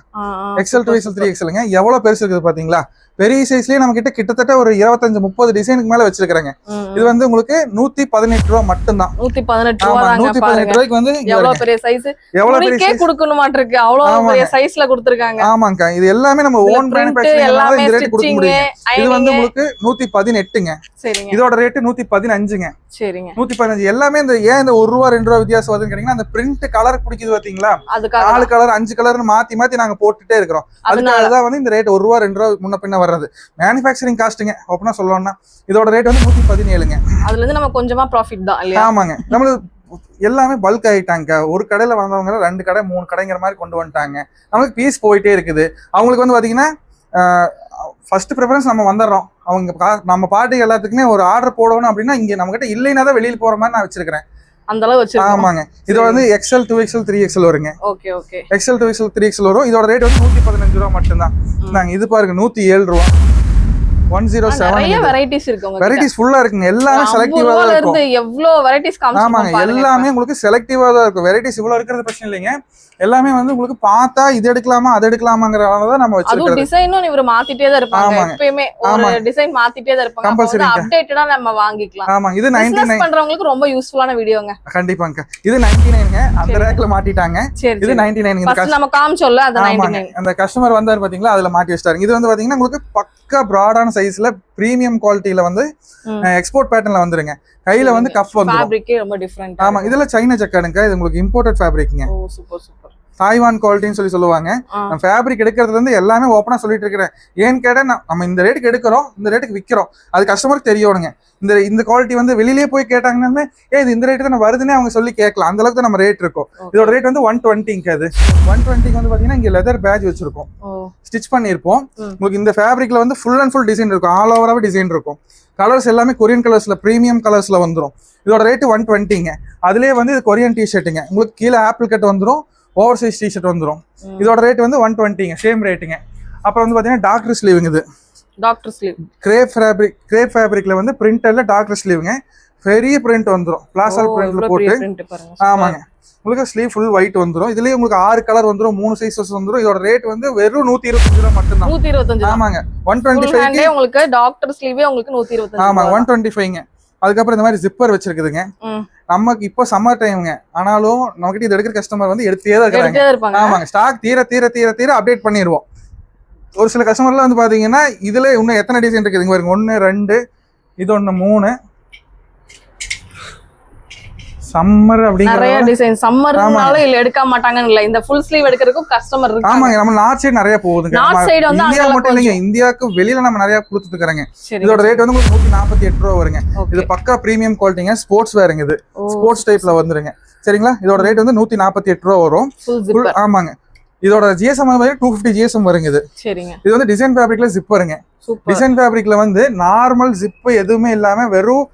XL 2XL 3XLங்க. எவ்வளவு பெருசு இருக்குது பாத்தீங்களா? பெரிய சைஸ்லயே நம்ம கிட்டத்தட்ட ஒரு 25-30 டிசைனுக்கு மேல வச்சிருக்காங்க. இது வந்து உங்களுக்கு 118 ரூபா மட்டும் தான். 118 ரூபாய்க்கு வந்து எவ்வளவு பெரிய சைஸ், எவ்வளவு பெரிய சைஸ் கொடுக்கணுமாட்டிருக்கு. அவ்வளவு பெரிய சைஸ்ல கொடுத்திருக்காங்க. ஆமாங்க. இது எல்லாமே நம்ம ஓன் மேனுஃபேக்சரிங்னால இந்த ரேட் கொடுக்க முடியும். இது வந்து உங்களுக்கு 118ங்க. சரிங்க. இதோட ரேட் 115ங்க. சரிங்க. 115. எல்லாமே இந்த ஏன் இந்த 1 ரூபா 2 ரூபா வித்தியாசம் வருதுன்னு கேட்டீங்கன்னா, அந்த பிரிண்ட் கலர் பிடிக்குது பாத்தீங்களா? 4 கலர் 5 கலர்னு மாத்தி நாங்க போட்டுட்டே இருக்கிறோம். அதுக்காகதான் வந்து இந்த ரேட் 1 ரூபா 2 ரூபா முன்ன பின்ன வர்றது. மேனுஃபேக்சரிங் காஸ்ட்டுங்க ஓப்பனா சொல்லணும்னா இதோட ரேட் வந்து 117ங்க. அதுல இருந்து நம்ம கொஞ்சமா ப்ராஃபிட் தான் இல்லையா? ஆமாங்க. நம்மளுக்கு எல்லாமே பல்க் ஆயிட்டாங்க. ஒரு கடையில வந்தவங்க 2 கடை 3 கடைங்கிற மாதிரி கொண்டு வந்துட்டாங்க. நம்மளுக்கு பீஸ் போயிட்டே இருக்குது. அவங்களுக்கு வந்து பாத்தீங்கன்னா ஃபர்ஸ்ட் ப்ரிஃபரன்ஸ் நம்ம வந்துடுறோம். அவங்க நம்ம பார்ட்டிக்கு எல்லாத்துக்குமே ஒரு ஆர்டர் போடணும் அப்படின்னா இங்க நம்ம கிட்ட இல்லைன்னா தான் வெளியில போற மாதிரி நான் வச்சிருக்கிறேன். அந்த அளவு வச்சிருக்கோம். ஆமாங்க. இது வந்து XL 2XL 3XL வருங்க. Okay okay. XL 2XL 3XL வரும். இதோட ரேட் வந்து 115 ரூபா மட்டும் தான். நாங்க இது பாருங்க 107 ரூபா. 107. நிறைய வெரைட்டிஸ் இருக்குங்க. வெரைட்டிஸ் ஃபுல்லா இருக்குங்க. எல்லாமே செலக்டிவா தான் இருக்கும். எவ்வளவு வெரைட்டிஸ் காமிச்சிருக்காங்க. ஆமாங்க. எல்லாமே உங்களுக்கு செலக்டிவா தான் இருக்கும். வெரைட்டிஸ் இவ்வளவு இருக்கிறது பிரச்சனை இல்லைங்க. எல்லாமே வந்து உங்களுக்கு பார்த்தா இது எடுக்கலாமா அது எடுக்கலாமாங்கறத நம்ம வச்சிருக்கோம். அது டிசைனும் இவரு மாத்திட்டே தான் இருப்பாங்க. எப்பவுமே ஒரு டிசைன் மாத்திட்டே தான் இருப்பாங்க. கம்பல்சரி அப்டேட்டடா நம்ம வாங்கிக்கலாம். ஆமா. இது 99 பண்றவங்களுக்கு ரொம்ப யூஸ்ஃபுல்லான வீடியோங்க. கண்டிப்பாங்க. இது 99ங்க. அந்த ரேக்ல மாட்டிட்டாங்க. இது 99ங்க. இந்த ஃபர்ஸ்ட் நம்ம காமிச்சோல்ல அது 99. அந்த கஸ்டமர் வந்தாரு பாத்தீங்களா, அதுல மாட்டி வச்சிட்டாங்க. இது வந்து பாத்தீங்கன்னா உங்களுக்கு பக்கா பிராடான சைஸ்ல பிரீமியம் குவாலிட்டியில வந்து எக்ஸ்போர்ட் பேட்டர்ன்ல வந்துருங்க. கையில வந்து கஃப் வந்துரும். ஃபேப்ரிக்கே ரொம்ப டிஃபரண்ட். ஆமா, இதுல சைனா ஜக்கார்டுங்க. இது உங்களுக்கு இம்போர்ட்டட் ஃபேப்ரிக்ங்க. ஓ சூப்பர் சூப்பர். தாய்வான் குவாலிட்டின்னு சொல்லுவாங்க. நான் ஃபேப்ரிக் எடுக்கிறதுல இருந்து எல்லாமே ஓப்பனா சொல்லிட்டு இருக்கிறேன். ஏன்னு கேட்டா நம்ம இந்த ரேட்டுக்கு எடுக்கிறோம், இந்த ரேட்டுக்கு விற்கிறோம், அது கஸ்டமருக்கு தெரியணுங்க. இந்த குவாலிட்டி வந்து வெளியிலேயே போய் கேட்டாங்கன்னா இது இந்த ரேட்டு தான் வருதுன்னே அவங்க சொல்லி கேட்கலாம். அந்த அளவுக்கு தான் நம்ம ரேட் இருக்கும். இதோட ரேட் வந்து 120க்கு. அது 120க்கு வந்து பாத்தீங்கன்னா இங்க லெதர் பேட்ச் வச்சிருக்கோம், ஸ்டிச் பண்ணிருப்போம். உங்களுக்கு இந்த ஃபேப்ரிக்ல வந்து ஃபுல் அண்ட் ஃபுல் டிசைன் இருக்கும், ஆல் ஓவராவே டிசைன் இருக்கும். கலர்ஸ் எல்லாமே கொரியன் கலர்ஸ்ல பிரீமியம் கலர்ஸ்ல வந்துடும். இதோட ரேட் 120ங்க. அதுலயே வந்து இது கொரியன் டிஷர்ட்டுங்க. உங்களுக்கு கீழே ஆப்பிள் கட் வந்துடும், ஓவர் சைஸ் டிஷர்ட் வந்துடும். இதோட ரேட் வந்து 120ங்க, சேம் ரேட்டுங்க. அப்புறம் வந்து பாத்தீங்கன்னா டாக்டர் ஸ்லீவுங்க. இது டாக்டர் ஸ்லீவ் கிரேப் ஃபேப்ரிக்ல வந்து பிரிண்டர்ல டாக்டர் ஸ்லீவுங்க. பெரிய பிரிண்ட் வந்துடும், பிளாசல் பிரிண்ட்ல போட்டு. ஆமாங்க, உங்களுக்கு ஸ்லீவ் ஃபுல் ஒயிட் வந்துடும். இதுலயே உங்களுக்கு 6 கலர் வந்துடும், 3 சைஸஸ் வந்துடும். இதோட ரேட் வந்து வெறும் 125 ரூபாய் மட்டும் தான். 125. ஆமாங்க, 125 உங்களுக்கு டாக்டர் ஸ்லீவே உங்களுக்கு 125. ஆமா, 125ங்க. அதுக்கப்புறம் இந்த மாதிரி ஜிப்பர் வச்சிருக்குதுங்க. நமக்கு இப்போ சம்மர் டைம்ங்க, ஆனாலும் நமக்கிட்ட இது எடுக்கிற கஸ்டமர் வந்து எடுத்தே தான் இருக்காங்க. ஆமாங்க, ஸ்டாக் தீர தீர தீர தீர அப்டேட் பண்ணிடுவோம். ஒரு சில கஸ்டமர்லாம் வந்து பாத்தீங்கன்னா இதுல இன்னும் எத்தனை டிசைன் இருக்குதுங்க பாருங்க. 1 2 இது 1 3 சம்மர் அப்படிங்கிற நிறைய டிசைன். சம்மர்னால இல்ல எடுக்க மாட்டாங்கன்னு இல்ல, இந்த ஃபுல் ஸ்லீவ் எடுக்கிறதுக்கும் கஸ்டமர் இருக்கு. ஆமாங்க, நம்ம நார்த் சைடு நிறைய போகுதுங்க. இந்தியா மட்டும் இல்லைங்க, இந்தியாவுக்கு வெளியில நம்ம நிறைய கொடுத்துட்டு இருக்காங்க. இதோட ரேட் வந்து உங்களுக்கு 148 ரூபா வருங்க. இது பக்கா பிரீமியம் குவாலிட்டிங்க, ஸ்போர்ட்ஸ் வேருங்க. இது ஸ்போர்ட்ஸ் டைப்ல வந்துருங்க. சரிங்களா, இதோட ரேட் வந்து 148 ரூபா வரும். ஆமாங்க, இதோட ஜிஎஸ்எம் வந்து 250 ஜிஎஸ்எம் வருங்க. இது சரிங்க. இது வந்து டிசைன் ஃபேப்ரிக்ல ஜிப் வருங்க. டிசைன் ஃபேப்ரிக்ல வந்து நார்மல் ஜிப் எதுவுமே இல்லாம வெறும்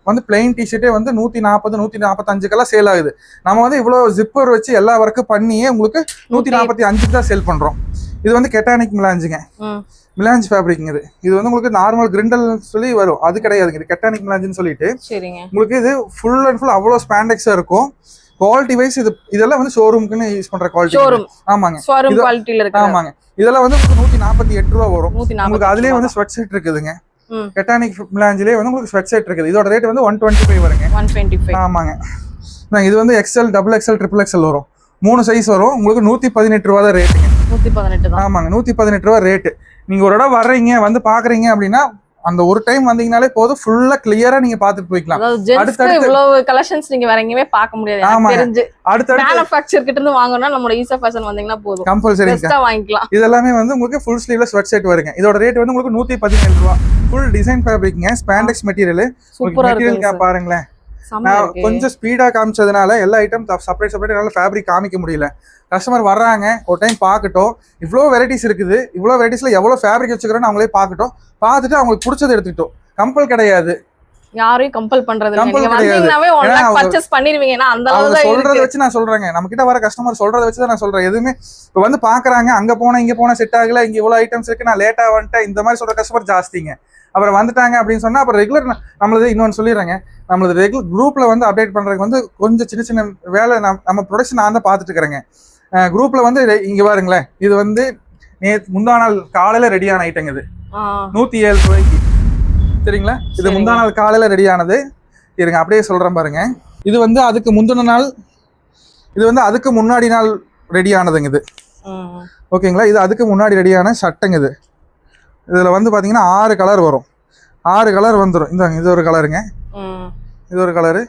வந்து பிளைன் டிஷர்ட்டே வந்து 140 145 சேல் ஆகுது. நம்ம வந்து இவ்வளவு ஜிப்பர் வச்சு எல்லா ஒர்க்கும் பண்ணியே உங்களுக்கு 145 தான் சேல் பண்றோம். இது வந்து கெட்டானிக் மிலாஞ்சுங்க, மிலாஞ்ச் ஃபேப்ரிக்ங்க. இது வந்து உங்களுக்கு நார்மல் கிரிண்டல் சொல்லி வரும், அது கிடையாதுங்க. இது கெட்டானிக் மிலாஞ்சுன்னு சொல்லிட்டு உங்களுக்கு இது ஃபுல் அண்ட் ஃபுல் அவ்வளோ ஸ்பாண்டெக்ஸா இருக்கும். குவாலிட்டி வைஸ் இதெல்லாம் வந்து ஷோரூமுக்குன்னு யூஸ் பண்ற குவாலிட்டி. ஆமாங்க, ஷோரூம் குவாலிட்டில இருக்கு. ஆமாங்க, இதெல்லாம் வந்து 148 ரூபா வரும். உங்களுக்கு அதுலயே வந்து ஸ்வெட் ஷர்ட் இருக்குதுங்க. கெட்டானிக் மிலாஞ்சிலே வந்து உங்களுக்கு ஸ்வெட் ஷர்ட் இருக்குது. இதோட ரேட் வந்து 125 வருங்க. 125. ஆமாங்க, இது வந்து XL, double XL, triple XL வரும். 3 சைஸ் வரும். உங்களுக்கு 118 ரூபா தான் ரேட்டுங்க. 118 தான். ஆமாங்க, 118 ரூபா ரேட்டு. நீங்க ஒரு இடம் வர்றீங்க, வந்து பாக்குறீங்க அப்படின்னா அந்த ஒரு டைம் வந்தீங்கனாலே போதும், ஃபுல்லா கிளியரா நீங்க பாத்துட்டு போய்க்கலாம். அடுத்து இவ்வளவு கலெக்ஷன்ஸ் நீங்க வேற எங்கேயுமே பார்க்க முடியாது. தெரிஞ்சு அடுத்து மேனுஃபேக்சர் கிட்ட இருந்து வாங்கணும்னா நம்ம ஈஸா ஃபேஷன் வந்தீங்கன்னா போதும், கம்பல்சரி வாங்கிக்கலாம். இதெல்லாமே வந்து உங்களுக்கு ஃபுல் ஸ்லீவ்ல ஸ்வெட் ஷர்ட் வருங்க. இதோட ரேட் வந்து உங்களுக்கு 117 ரூபா. ஃபுல் டிசைன் ஃபேப்ரிக்ங்க, ஸ்பாண்டெக்ஸ் மெட்டீரியல். மெட்டீரியல் பாருங்களேன். நான் கொஞ்சம் ஸ்பீடா காமிச்சதுனால எல்லா ஐட்டம் செப்பரேட் என்னால ஃபேப்ரிக் காமிக்க முடியல. கஸ்டமர் வர்றாங்க, ஒரு டைம் பார்க்கட்டும். இவ்வளோ வெரைட்டிஸ் இருக்குது, இவ்வளோ வெரைட்டிஸ்ல எவ்வளோ ஃபேப்ரிக் வச்சுக்கிறோன்னு அவங்களே பார்க்கட்டும். பார்த்துட்டு அவங்களுக்கு பிடிச்சதை எடுத்துக்கிட்டோம். கம்பல் கிடையாது, யாரையும் கம்பல் பண்றது இல்ல. நீங்க வந்தீங்கனாவே 1 லாக் பர்சேஸ் பண்ணிடுவீங்கனா அந்த அளவுக்கு தான் இருக்கு. சொல்றத வச்சு நான் சொல்றேங்க, நம்ம கிட்ட வர கஸ்டமர் சொல்றத வச்சு தான் நான் சொல்றேன். எதுமே இப்ப வந்து பாக்குறாங்க, அங்க போனா இங்க போனா செட் ஆகல, இங்க இவ்வளவு ஐட்டம்ஸ் இருக்கு, நான் லேட்டா வந்துட்டேன், இந்த மாதிரி சொல்ற கஸ்டமர் ஜாஸ்திங்க. அப்புறம் வந்துட்டாங்க அப்படின்னு சொன்னா அப்புறம் ரெகுலர் நம்மளது இன்னொன்னு சொல்லிடுறேங்க, நம்மளது ரெகுலர் குரூப்ல வந்து அப்டேட் பண்றதுக்கு வந்து கொஞ்சம் சின்ன சின்ன வேலை நம்ம ப்ரொடக்ஷன் நான் தான் பார்த்துட்டு இருக்கிறேங்க. குரூப்ல வந்து இங்க பாருங்களேன், இது வந்து முந்தா நாள் காலையில ரெடியான ஐட்டங்க. இது 107 ரூபாய்க்கு. சரிங்களா, இது முந்தா நாள் காலையில ரெடியானது. இருங்க அப்படியே சொல்றேன் பாருங்க. இது வந்து அதுக்கு முந்தின நாள், இது வந்து அதுக்கு முன்னாடி நாள் ரெடியானதுங்க. இது ஓகேங்களா, இது அதுக்கு முன்னாடி ரெடியான சட்டைங்க. இது இதுல வந்து பாத்தீங்கன்னா 6 கலர் வரும். 6 கலர் வந்துடும். இந்த இது ஒரு கலருங்க, இது ஒரு கலரு,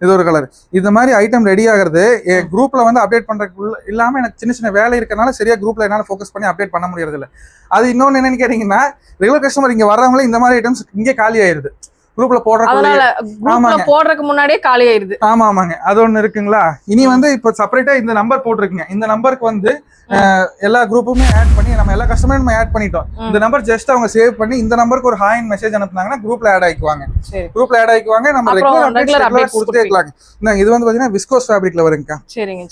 இது ஒரு கலர். இந்த மாதிரி ஐட்டம் ரெடி ஆகிறது என் குரூப்ல வந்து அப்டேட் பண்றதுக்குள்ள இல்லாம எனக்கு சின்ன சின்ன வேலை இருக்கனால சரியா குரூப்ல என்னால ஃபோக்கஸ் பண்ணி அப்டேட் பண்ண முடியறது இல்லை. அது இன்னொன்னு என்னன்னு கேட்டீங்கன்னா, ரெகுலர் கஸ்டமர் இங்க வர்றவங்களே இந்த மாதிரி ஐட்டம்ஸ் இங்கே காலி ஆயிருது. குரூப்ல போடுறதுக்கு முன்னாடியே காலி ஆயிருது. ஆமாங்க, அது ஒண்ணு இருக்குங்களா. இனி வந்து இப்ப செப்பரேட்டா இந்த நம்பர் போட்டிருக்குங்க. இந்த நம்பருக்கு வந்து எல்லா குரூப்புமே ஆட் பண்ணி நம்ம எல்லா கஸ்டமரும் நம்ம ஆட் பண்ணிட்டோம். இந்த நம்பர் ஜஸ்ட் அவங்க சேவ் பண்ணி இந்த நம்பருக்கு ஒரு ஹாய் மெசேஜ் அனுப்புனாங்கன்னா குரூப்ல ஆட் ஆயிக்குவாங்க. குரூப்ல ஆட் ஆயிக்குவாங்க. நம்ம ரெகுலர் அப்டேட் கொடுத்துட்டே இருக்கலாம். இது வந்து பாத்தீங்கன்னா விஸ்கோஸ் ஃபேப்ரிக்ல வருங்க.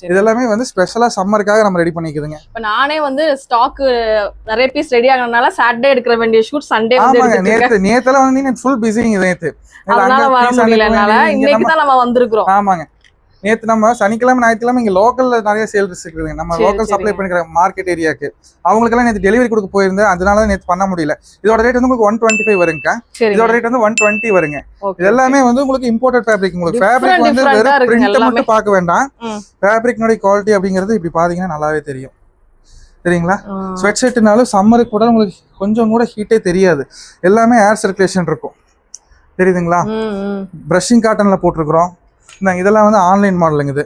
இது எல்லாமே வந்து ஸ்பெஷலா சம்மருக்காக நம்ம ரெடி பண்ணிக்குதுங்க. இப்ப நானே வந்து ஸ்டாக் நிறைய பீஸ் ரெடி ஆகறதுனால சாட்டர்டே எடுக்க வேண்டிய ஷூட் சண்டே வந்து எடுத்துட்டேன். நேத்துல வந்து நீங்க ஃபுல் பிஸிங்க. நேத்து அதனால வர முடியலனால இன்னைக்கு தான் நம்ம வந்திருக்கோம். ஆமாங்க, நேத்து நம்ம சனிக்கிழமை ஞாயிற்றுக்கிழமை இங்க லோக்கல்ல நிறைய சேல்ஸ் இருக்குதுங்க. நம்ம லோக்கல் சப்ளை பண்ணிக்கிற மார்க்கெட் ஏரியாக்கு அவங்களுக்கெல்லாம் நேற்று டெலிவரி கொடுக்க போயிருந்தேன், அதனால நேற்று பண்ண முடியல. இதோட ரேட் வந்து உங்களுக்கு 125 வருங்க. இதோட ரேட் வந்து 120 வருங்க. இது எல்லாமே வந்து உங்களுக்கு இம்போர்ட்டட் ஃபேப்ரிக். உங்களுக்கு ஃபேப்ரிக் வந்து வெறும் பிரிண்ட் மட்டும் பார்க்க வேண்டாம், ஃபேப்ரிக்னுடைய குவாலிட்டி அப்படிங்கிறது இப்படி பாத்தீங்கன்னா நல்லாவே தெரியும். சரிங்களா? ஸ்வெட் ஷர்ட்னாலும் சம்மருக்கு கூட உங்களுக்கு கொஞ்சம் கூட ஹீட்டே தெரியாது. எல்லாமே ஏர் சர்க்குலேஷன் இருக்கும், தெரியுதுங்களா? பிரஷிங் காட்டன்ல போட்டிருக்கிறோம். இதெல்லாம் வந்து ஆன்லைன் மாடலுங்க. இது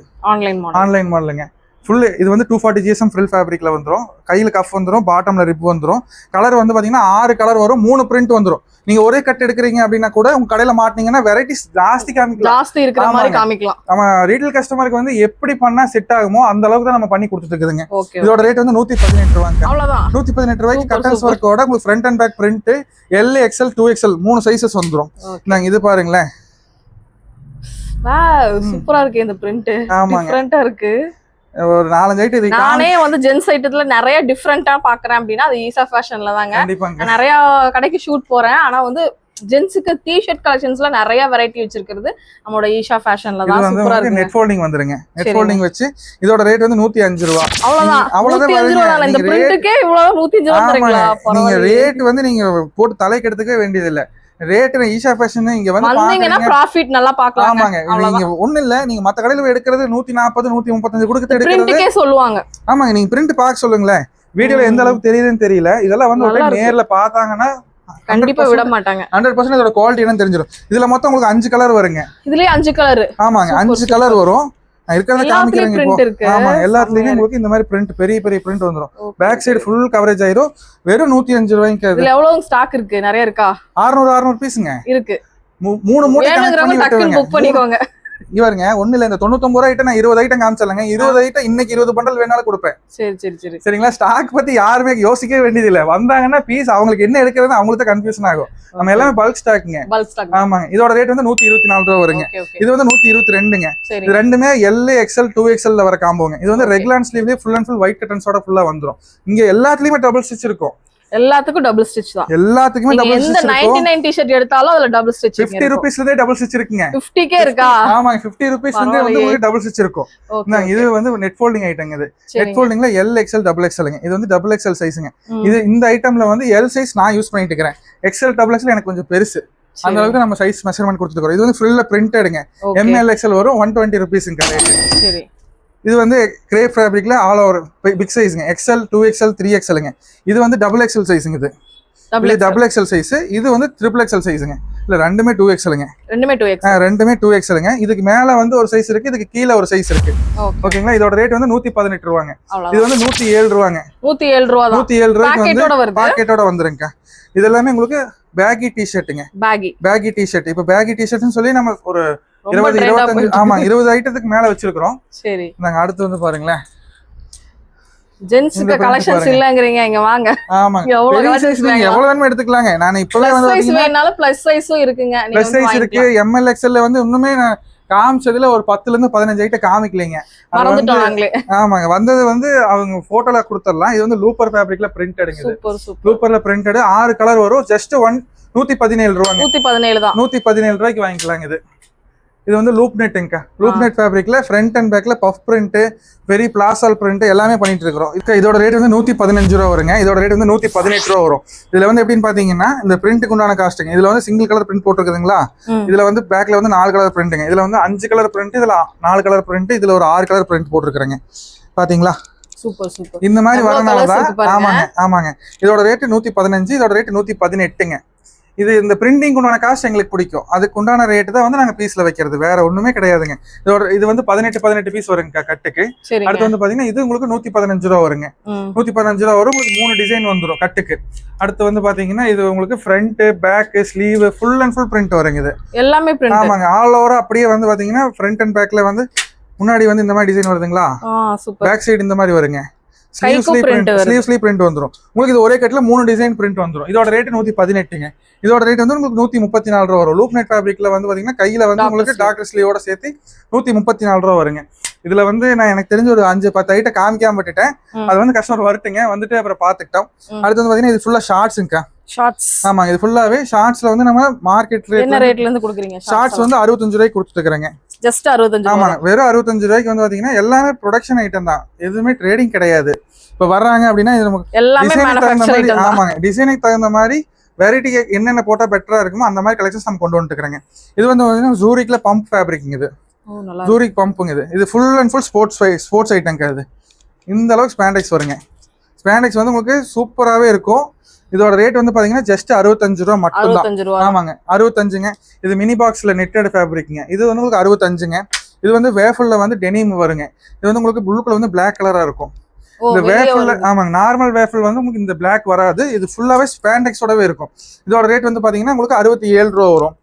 ஆன்லைன் மாடலுங்க. ஃபுல்லு இது வந்து 240 GSM ஃப்ரில் ஃபேப்ரிக்ல வந்துடும். கையில் கஃப் வந்துடும், பாட்டம்ல ரிப் வந்துடும். கலர் வந்து பாத்தீங்கன்னா 6 கலர் வரும், 3 பிரிண்ட் வந்துடும். நீங்க ஒரே கட் எடுக்கிறீங்க அப்படின்னா கூட உங்க கடையில மாட்டினீங்கன்னா வெரைட்டிஸ் ஜாஸ்தி காமிக்கலாம். நம்ம ரீட்டைல் கஸ்டமருக்கு வந்து எப்படி பண்ணா செட் ஆகுமோ அந்த அளவுக்கு தான் நம்ம பண்ணி கொடுத்துட்டு இருக்குதுங்க. இதோட ரேட் வந்து 118 ரூபாங்க. 118 ரூபாய்க்கு கட்டன்ஸ் ஒர்க்கோட உங்களுக்கு front and back print L, XL, 2XL 3 sizes வந்துடும். நாங்க இது பாருங்களேன், சூப்பரா இருக்கு இந்த பிரிண்ட். டிஃபரெண்டா இருக்கு. ஒரு 4-5 ஐட்டம் இது நானே வந்து ஜென்ஸ் ஐட்டத்துல நிறைய டிஃபரெண்டா பாக்குறேன் அப்படின்னா அது ஈசா ஃபேஷன்ல தாங்க. நிறைய கடைக்கு ஷூட் போறேன். ஆனா வந்து ஜென்ஸுக்கு டி-ஷர்ட் கலெக்ஷன்ஸ்ல நிறைய வெரைட்டி வச்சிருக்கிறது நம்மளோட ஈஷா ஃபேஷன்ல தான். சூப்பரா இருக்கு. நெட் ஃபோல்டிங் வந்துருங்க. நெட் ஃபோல்டிங் வச்சு இதோட ரேட் வந்து 105 ரூபாய். அவ்வளவுதான். இந்த பிரிண்ட்க்கே இவ்வளவு 105 ரூபாய் தரீங்களா? நீங்க ரேட் வந்து நீங்க போட்டு தலைக்கு எடுத்துக்கவே வேண்டியது இல்ல. ரேட் ஈஷா ஃபேஷன் இங்க வந்து வந்தீங்கன்னா ப்ராஃபிட் நல்லா பார்க்கலாம். ஆமாங்க. நீங்க ஒண்ணு இல்ல, நீங்க மத்த கடையில எடுக்கிறது 140 135 கொடுத்து எடுக்கிறது சொல்லுவாங்க. ஆமாங்க. நீங்க பிரிண்ட் பார்க்க சொல்லுங்களேன். வீடியோல எந்த அளவுக்கு தெரியுதுன்னு தெரியல. இதெல்லாம் வந்து நேர்ல பார்த்தாங்கன்னா கண்டிப்பா விட மாட்டாங்க. 100% இதோட குவாலிட்டி என்னன்னு தெரிஞ்சிடும். இதுல மொத்தம் உங்களுக்கு 5 கலர் வருங்க. இதுலயே 5 கலர். ஆமாங்க, 5 கலர் வரும். இருக்கிறத காமிக்கிறேங்க இப்போ. ஆமா, எல்லாத்துலயுமே உங்களுக்கு இந்த மாதிரி பிரிண்ட் பெரிய பெரிய பிரிண்ட் வந்துரும். பேக் சைடு ஃபுல் கவரேஜ் ஆயிரும். வெறும் 105 ரூபாய்க்கு. இதுல எவ்வளவு ஸ்டாக் இருக்கு? நிறைய இருக்கா? 600 பீஸ்ங்க இருக்கு. 3 மூட்டை புக் பண்ணிக்கோங்க. இவருங்க ஒண்ணு இல்ல, இந்த 99 ரூபாய் ஐட்டம் நான் 20 ஐட்டம் காமிச்சலங்க. 20 ஐட்டம் இன்னைக்கு 20 பண்டல் வேணாலும் கொடுப்பேன். சரிங்களா? ஸ்டாக் பத்தி யாருமே யோசிக்கவே வேண்டியது இல்ல. வந்தாங்கன்னா பீஸ் அவங்களுக்கு என்ன எடுக்கிறது அவங்களுக்கு தான் கன்ஃபியூஷன் ஆகும். நம்ம எல்லாமே பல்க் ஸ்டாக்குங்க. ஆமாங்க. இதோட ரேட் வந்து 124 ரூபாய் வருங்க. இது வந்து 122ங்க. இது ரெண்டுமே L, XL, 2XL வர காம்போங்க. இது வந்து ரெகுலர் ஸ்லீவ்லயே ஃபுல் அண்ட் ஃபுல் ஒயிட் கட்டன்ஸோட ஃபுல்லா வந்துரும். இங்க எல்லாத்துலயுமே டபுள் ஸ்டிச் இருக்கும். எல்லாத்துக்கும் டபுள் ஸ்டிச் தான். எல்லாத்துக்குமே டபுள் ஸ்டிச் இருக்கும். 99 டி-ஷர்ட் எடுத்தாலும் அதுல டபுள் ஸ்டிச் இருக்கு. 50 ரூபீஸ்லயே டபுள் ஸ்டிச் இருக்குங்க. 50 கே இருக்கா? ஆமாங்க. 50 ரூபீஸ்ல வந்து உங்களுக்கு டபுள் ஸ்டிச் இருக்கும். இது வந்து நெட் ஃபோல்டிங் ஐட்டங்க. இது நெட் ஃபோல்டிங்ல L, XL, XXLங்க. இது வந்து XXL சைஸ்ங்க. இது இந்த ஐட்டம்ல வந்து L சைஸ் நான் யூஸ் பண்ணிட்டு இருக்கேன். XL, XXL எனக்கு கொஞ்சம் பெருசு. அந்த அளவுக்கு நம்ம சைஸ் மெஷர்மென்ட் கொடுத்துட்டு இது வந்து ஃபுல்ல பிரிண்டட்ங்க. ML, XL வரும். 120 ரூபீஸ்ங்க ரேட். சரி. இது வந்து கிரேப் ஃபேப்ரிக்ல ஆல் ஓவர் பிக் சைஸ்ங்க. XL, 2XL, 3XLங்க. இது வந்து XXL சைஸ்ங்க. இது XXL சைஸ். இது வந்து XXL சைஸ்ங்க. இல்ல ரெண்டுமே 2XLங்க. ரெண்டுமே 2XLங்க. இதுக்கு மேல வந்து ஒரு சைஸ் இருக்கு, இதுக்கு கீழ ஒரு சைஸ் இருக்கு. ஓகேங்களா? இதோட ரேட் வந்து 118 ரூபாங்க. இது வந்து 107 ரூபாங்க. 107 ரூபாய்க்கு வந்து பாக்கெட்டோட வந்துருங்க. இது எல்லாமே உங்களுக்கு பேகி டி-ஷர்ட்டுங்க. Baggy T-shirt. இப்போ பேகி டி-ஷர்ட்னு சொல்லி நம்ம ஒரு 20-25 ஆமா 20 ஐட்டத்துக்கு மேல வச்சிருக்கோம். சரி. நாங்க அடுத்து வந்து பாருங்களேன், ஜென்ஸ்க்கு கலெக்ஷன்ஸ் இல்லங்கறீங்க. இங்க வாங்க. ஆமாங்க. எவ்வளவு வேணுமோ எடுத்துக்கலாங்க. நான் இப்பவே வந்து சைஸ் வேணாலும் ப்ளஸ் சைஸும் இருக்குங்க. ப்ளஸ் சைஸ் இருக்கு. ML, XL ல வந்து இன்னுமே காமிச்சதுல ஒரு 10ல இருந்து 15 ஐட்டம் காமிக்கலைங்க. ஆமாங்க. வந்தது வந்து அவங்க போட்டோல கொடுத்துடலாம். இது வந்து லூப்பர் ஃபேப்ரிக்ல பிரிண்ட் எடுங்க. லூப்பர்ல பிரிண்ட் 6 கலர் வரும். ஜஸ்ட் 117 ரூபாங்க. 117 தான். 117 ரூபாய்க்கு வாங்கிக்கலாங்க. இது வந்து லூப் நெட்டுங்க. லூப் நெட் ஃபேப்ரிக்ல ஃப்ரண்ட் அண்ட் பேக்ல பஃப் பிரிண்ட், பெரிய பிளாசால் பிரிண்ட் எல்லாமே பண்ணிட்டு இருக்கிறோம். இதோட ரேட் வந்து 115 ரூபா வருங்க. இதோட ரேட் வந்து 118 ரூபா வரும். இதுல வந்து எப்படின்னு பாத்தீங்கன்னா இந்த பிரிண்ட்டுக்கு உண்டான காஸ்ட்டுங்க. இதுல வந்து சிங்கிள் கலர் பிரிண்ட் போட்டுருக்குதுங்களா? இதுல வந்து பேக்ல வந்து 4 கலர் பிரிண்ட்டுங்க. இதுல வந்து 5 கலர் பிரிண்ட், இதுல 4 கலர் பிரிண்ட், இதுல ஒரு 6 கலர் பிரிண்ட் போட்டுருக்காங்க. பாத்தீங்களா? Super super. இந்த மாதிரி வரனாலதான். ஆமாங்க. இதோட ரேட் 115. இதோட ரேட் 118ங்க. இது இந்த பிரிண்டிங் உண்டான காஸ்ட் எங்களுக்கு பிடிக்கும். அதுக்கு உண்டான ரேட் தான் வந்து நாங்க பீஸ்ல வைக்கிறது. வேற ஒண்ணுமே கிடையாதுங்க. இது வந்து 18 பீஸ் வருங்க கட்டுக்கு. அடுத்து வந்து பாத்தீங்கன்னா இது உங்களுக்கு 115 ரூபா வருங்க. 115 ரூபா வரும். உங்களுக்கு 3 டிசைன் வந்துடும் கட்டுக்கு. அடுத்து வந்து பாத்தீங்கன்னா இது உங்களுக்கு front, back, sleeve full and full print வருங்க. இது எல்லாமே பிரிண்ட். ஆமாங்க. ஆல் ஓவர் அப்படியே வந்து பாத்தீங்கன்னா ஃப்ரண்ட் அண்ட் பேக்ல வந்து முன்னாடி வந்து இந்த மாதிரி டிசைன் வருதுங்களா? பேக் சைடு இந்த மாதிரி வருங்க. ஸ்லீவ் பிரிண்ட் வந்துரும். உங்களுக்கு இது ஒரே கட்ல 3 டிசைன் பிரிண்ட் வந்துரும். இதோட ரேட் 118ங்க. இதோட ரேட் வந்து உங்களுக்கு 134 ரூபா வரும். லூப் நெட் ஃபேப்ரிக்ல வந்து பாத்தீங்கன்னா கையில வந்து உங்களுக்கு டாக்டர் ஸ்லீவோட சேர்த்து 134 ரூபா வருங்க. இதுல வந்து நான் எனக்கு தெரிஞ்ச ஒரு 5-10 ஐட்டம் காமிக்காம விட்டுட்டேன். அது வந்து கஸ்டமர் வரட்டுங்க, வந்துட்டு அப்புறம் பாத்துக்கிட்டோம். அடுத்து வந்து பாத்தீங்கன்னா இது ஃபுல்லா ஷார்ட்ஸ்ங்க. ஷார்ட்ஸ். ஆமா, இது ஃபுல்லாவே ஷார்ட்ஸ்ல வந்து நம்ம மார்க்கெட் ரேட் என்ன ரேட்ல இருந்து கொடுக்குறீங்க? ஷார்ட்ஸ் வந்து 65 ரூபாய்க்கு கொடுத்துட்டு இருக்கறேங்க. ஜஸ்ட் 65. ஆமா, வெறும் 65 ரூபாய்க்கு வந்து பாத்தீங்கன்னா எல்லாமே ப்ரொடக்ஷன் ஐட்டம் தான். எதுவுமே ட்ரேடிங் கிடையாது. இப்ப வர்றாங்க அப்படின்னா இது நமக்கு எல்லாமே மேனுஃபேக்சர் ஐட்டம். ஆமாங்க. டிசைனுக்கு தகுந்த மாதிரி வெரைட்டி என்னென்ன போட்டா பெட்டரா இருக்குமோ அந்த மாதிரி கலெக்ஷன்ஸ் நம்ம கொண்டு வந்துட்டுருக்காங்க. இது வந்து ஜூரிக்ல பம்ப் ஃபேப்ரிக். இது ஜூரிக் பம்புங்க. இது ஃபுல் அண்ட் ஃபுல் ஸ்போர்ட்ஸ் ஐட்டம்ங்க. இது இந்த அளவுக்கு ஸ்பாண்டெக்ஸ் வருங்க. ஸ்பாண்டெக்ஸ் வந்து உங்களுக்கு சூப்பராகவே இருக்கும். இதோட ரேட் வந்து பாத்தீங்கன்னா ஜஸ்ட் 65 ரூபா மட்டும் தான். 65 ரூபா. ஆமாங்க 65ங்க. இது மினி பாக்ஸ்ல நெட்டட் ஃபேப்ரிக்ங்க. இது வந்து உங்களுக்கு 65ங்க. இது வந்து வேஃபல்ல வந்து டெனிம் வருங்க. இது வந்து உங்களுக்கு ப்ளூ வந்து Black கலரா இருக்கும். இந்த வேஃபல் ஆமாங்க நார்மல் வேஃபல் வந்து உங்களுக்கு இந்த Black வராது. இது ஃபுல்லாவே ஸ்பாண்டெக்ஸோடவே இருக்கும். இதோட ரேட் வந்து பாத்தீங்கன்னா உங்களுக்கு 67 ரூபா வரும்.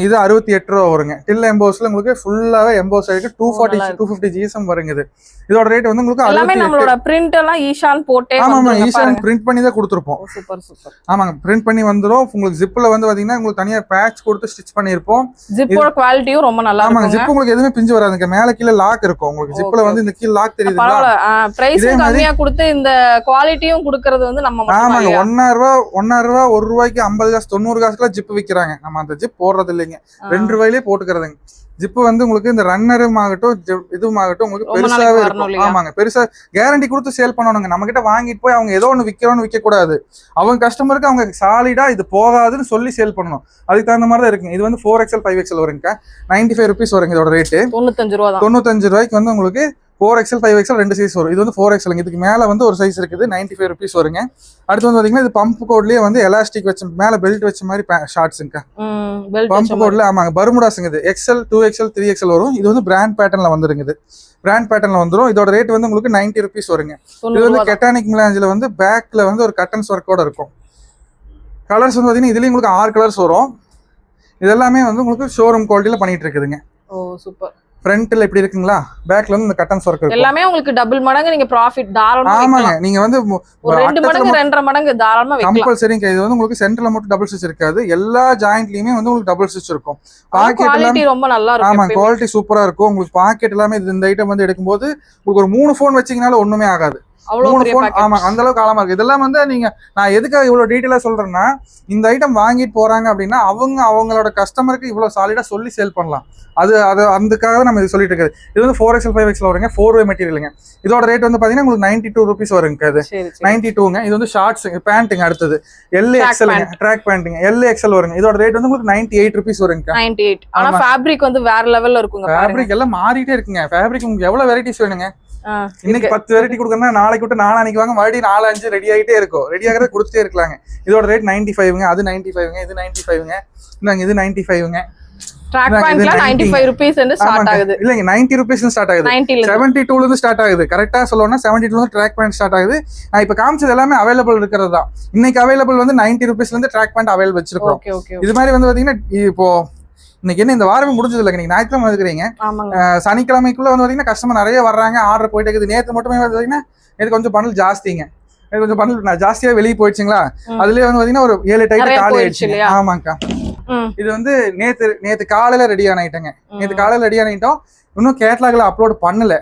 இது 68 ரூபா வருங்க. டில் எம்போஸ்ல உங்களுக்கு ஃபுல்லாவே எம்போஸ் ஆயிருக்கு. 240 250 GSM வருங்க. இதோட ரேட் வந்து உங்களுக்கு எல்லாமே நம்மளோட பிரிண்ட் எல்லாம் ஈஷான் போட்டே ஆமாமா ஈஷான் பிரிண்ட் பண்ணி தான் கொடுத்துருப்போம். Super super. ஆமாங்க பிரிண்ட் பண்ணி வந்துரும். உங்களுக்கு ஜிப்ல வந்து பாத்தீங்கன்னா உங்களுக்கு தனியா பேட்ச் கொடுத்து ஸ்டிச் பண்ணிருப்போம். ஜிப்போட குவாலிட்டியும் ரொம்ப நல்லா இருக்கும். ஆமாங்க ஜிப் உங்களுக்கு எதுவுமே பிஞ்சு வராதுங்க. மேல கீழ லாக் இருக்கும். உங்களுக்கு ஜிப்ல வந்து இந்த கீழ லாக் தெரியுதுங்களா? பரவாயில்லை. பிரைஸ் கம்மியா கொடுத்து இந்த குவாலிட்டியும் கொடுக்கிறது வந்து நம்ம மட்டும். ஆமாங்க 1 ரூபா 1 ரூபாய்க்கு 50 காசு 90 காசுக்குலாம் ஜிப் விக்கிறாங்க. நம்ம அந்த ஜிப் போடுறது இல்லைங்க. 2 ரூபாயிலே போட்டுக்கிறதுங்க. ஜிப்பு வந்து உங்களுக்கு இந்த ரன்னரும் ஆகட்டும் இதுவும் ஆகட்டும் உங்களுக்கு பெருசாவே இருக்கும். ஆமாங்க பெருசா கேரண்டி கொடுத்து சேல் பண்ணணுங்க. நம்ம கிட்ட வாங்கிட்டு போய் அவங்க ஏதோ ஒன்று விற்கிறோன்னு விற்க கூடாது. அவங்க கஸ்டமருக்கு அவங்க சாலிடா இது போகாதுன்னு சொல்லி சேல் பண்ணணும். அதுக்கு தகுந்த மாதிரி தான் இருக்குங்க. இது வந்து 4XL 5XL வருங்க. 95 rupees வருங்க இதோட ரேட்டு. 95 ரூபா தான். 95 ரூபாய்க்கு வந்து உங்களுக்கு 4XL 5XL 2 சைஸ் வரும். இது வந்து 4XL. இதுக்கு மேல வந்து ஒரு சைஸ் இருக்குது. 95 rupees வருங்க. அடுத்து வந்து பாத்தீங்கன்னா இது பம்ப் கோட்லயே வந்து எலாஸ்டிக் வச்ச மேல பெல்ட் வச்ச மாதிரி ஷார்ட்ஸ்ங்க. பம்ப் கோட்ல ஆமாங்க பர்முடாஸ்ங்க. இது XL 2XL 3XL வரும். இது வந்து பிராண்ட் பேட்டர்ன்ல வந்துருங்க. இது பிராண்ட் பேட்டர்ன்ல வந்துரும். இதோட ரேட் வந்து உங்களுக்கு 90 rupees வருங்க. இது வந்து கெட்டானிக் மிலாஞ்சில வந்து பேக்ல வந்து ஒரு கட்டன்ஸ் ஒர்க்கோட இருக்கும். கலர்ஸ் வந்து பாத்தீங்கன்னா இதுலயும் உங்களுக்கு 6 கலர்ஸ் வரும். இதெல்லாமே வந்து உங்களுக்கு ஷோரூம் குவாலிட்டில பண்ணிட்டு இருக்குதுங்க. ஓ சூப்பர். ஃப்ரண்ட்ல இப்படி இருக்குங்களா? பேக்ல வந்து இந்த கட்டன்ஸ் ஒர்க் இருக்கும். எல்லாமே உங்களுக்கு டபுள் மடங்கு நீங்க ப்ராஃபிட் தாராளமா வைக்கலாம். ஆமாங்க நீங்க வந்து ஒரு 2 மடங்கு 2.5 மடங்கு தாராளமா வைக்கலாம். கம்பல்சரிங்க. இது வந்து உங்களுக்கு சென்டர்ல மட்டும் டபுள் ஸ்டிச் இருக்காது. எல்லா ஜாயிண்ட்லயுமே வந்து உங்களுக்கு டபுள் ஸ்டிச் இருக்கும். பாக்கெட் குவாலிட்டி ரொம்ப நல்லா இருக்கும். ஆமா குவாலிட்டி சூப்பரா இருக்கும். உங்களுக்கு பாக்கெட் எல்லாமே இந்த ஐட்டம் வந்து எடுக்கும்போது உங்களுக்கு ஒரு 3 ஃபோன் வச்சீங்கனால ஒண்ணுமே ஆகாது. 3 ஃபோன் ஆமா அந்த அளவுக்கு ஆழமா இருக்கு. இதெல்லாம் வந்து நீங்க நான் எதுக்காக இவ்வளவு டீடைலா சொல்றேன்னா இந்த ஐட்டம் வாங்கிட்டு போறாங்க அப்படின்னா அவங்களோட கஸ்டமருக்கு இவ்வளவு சாலிடா சொல்லி சேல் பண்ணலாம். அது அதுக்காக நம்ம இது சொல்லிட்டு இருக்குது. இது வந்து 4XL 5XL வருங்க. 4-way மெட்டீரியலுங்க. இதோட ரேட் வந்து பாத்தீங்கன்னா உங்களுக்கு 92 rupees வருங்க. அது 92ங்க. இது வந்து ஷார்ட்ஸ் பேண்ட்டுங்க. அடுத்தது LXL ட்ராக் பேண்ட்டுங்க. LXL வருங்க. இதோட ரேட் வந்து உங்களுக்கு 98 rupees வருங்க. 98. ஆனா ஃபேப்ரிக் வந்து வேற லெவல்ல இருக்குங்க. ஃபேப்ரிக் எல்லாம் மாறிட்டே இருக்குங்க. ஃபேப்ரிக் உங்களுக்கு எவ்வளவு வெரைட்டிஸ் வேணுங்க? இன்னைக்கு 10 வெரைட்டி கொடுக்கறதா நாளைக்கு விட்டு நாளானிக்கு வாங்க மறுபடியும் 4-5 ரெடி ஆகிட்டே இருக்கும். ரெடி ஆகிறத கொடுத்துட்டே இருக்கலாங்க. இதோட ரேட் 95ங்க. அது 95ங்க. இது 95ங்க. இந்தாங்க இது 95ங்க. ட்ராக் பேண்ட்ல 95 rupees ஸ்டார்ட் ஆகுது. இல்லங்க 90 rupees ஸ்டார்ட் ஆகுது. 72ல இருந்து ஸ்டார்ட் ஆகுது. கரெக்ட்டா சொல்லணும்னா 72ல இருந்து ட்ராக் பேண்ட் ஸ்டார்ட் ஆகுது. நான் இப்ப காமிச்சது எல்லாமே அவைலபிள் இருக்கிறது தான். இன்னைக்கு அவைலபிள் வந்து 90 rupeesல இருந்து ட்ராக் பேண்ட் அவைலபிள் வச்சிருக்கோம். இது மாதிரி வந்து பாத்தீங்கன்னா இப்போ இன்னைக்கு என்ன இந்த வாரமே முடிஞ்சது இல்லைங்க. நீங்க ஞாயிற்றுக்கிழமை இருக்கிறீங்க. சனிக்கிழமைக்குள்ள வந்து பாத்தீங்கன்னா கஸ்டமர் நிறைய வர்றாங்க. ஆர்டர் போயிட்டு இருக்குது. நேற்று மட்டுமே வந்து பாத்தீங்கன்னா நேற்று கொஞ்சம் பண்டல் ஜாஸ்திங்க. கொஞ்சம் பண்டல் ஜாஸ்தியா வெளியே போயிடுச்சுங்களா? அதுலயே வந்து பாத்தீங்கன்னா ஒரு 7 டைப் காலி ஆயிடுச்சு. ஆமாக்கா. இது வந்து நேத்து காலையில ரெடியான ஐட்டங்க. நேத்து காலையில ரெடியான ஐட்டம் இன்னும் கேட்லாக்ல அப்லோட் பண்ணல.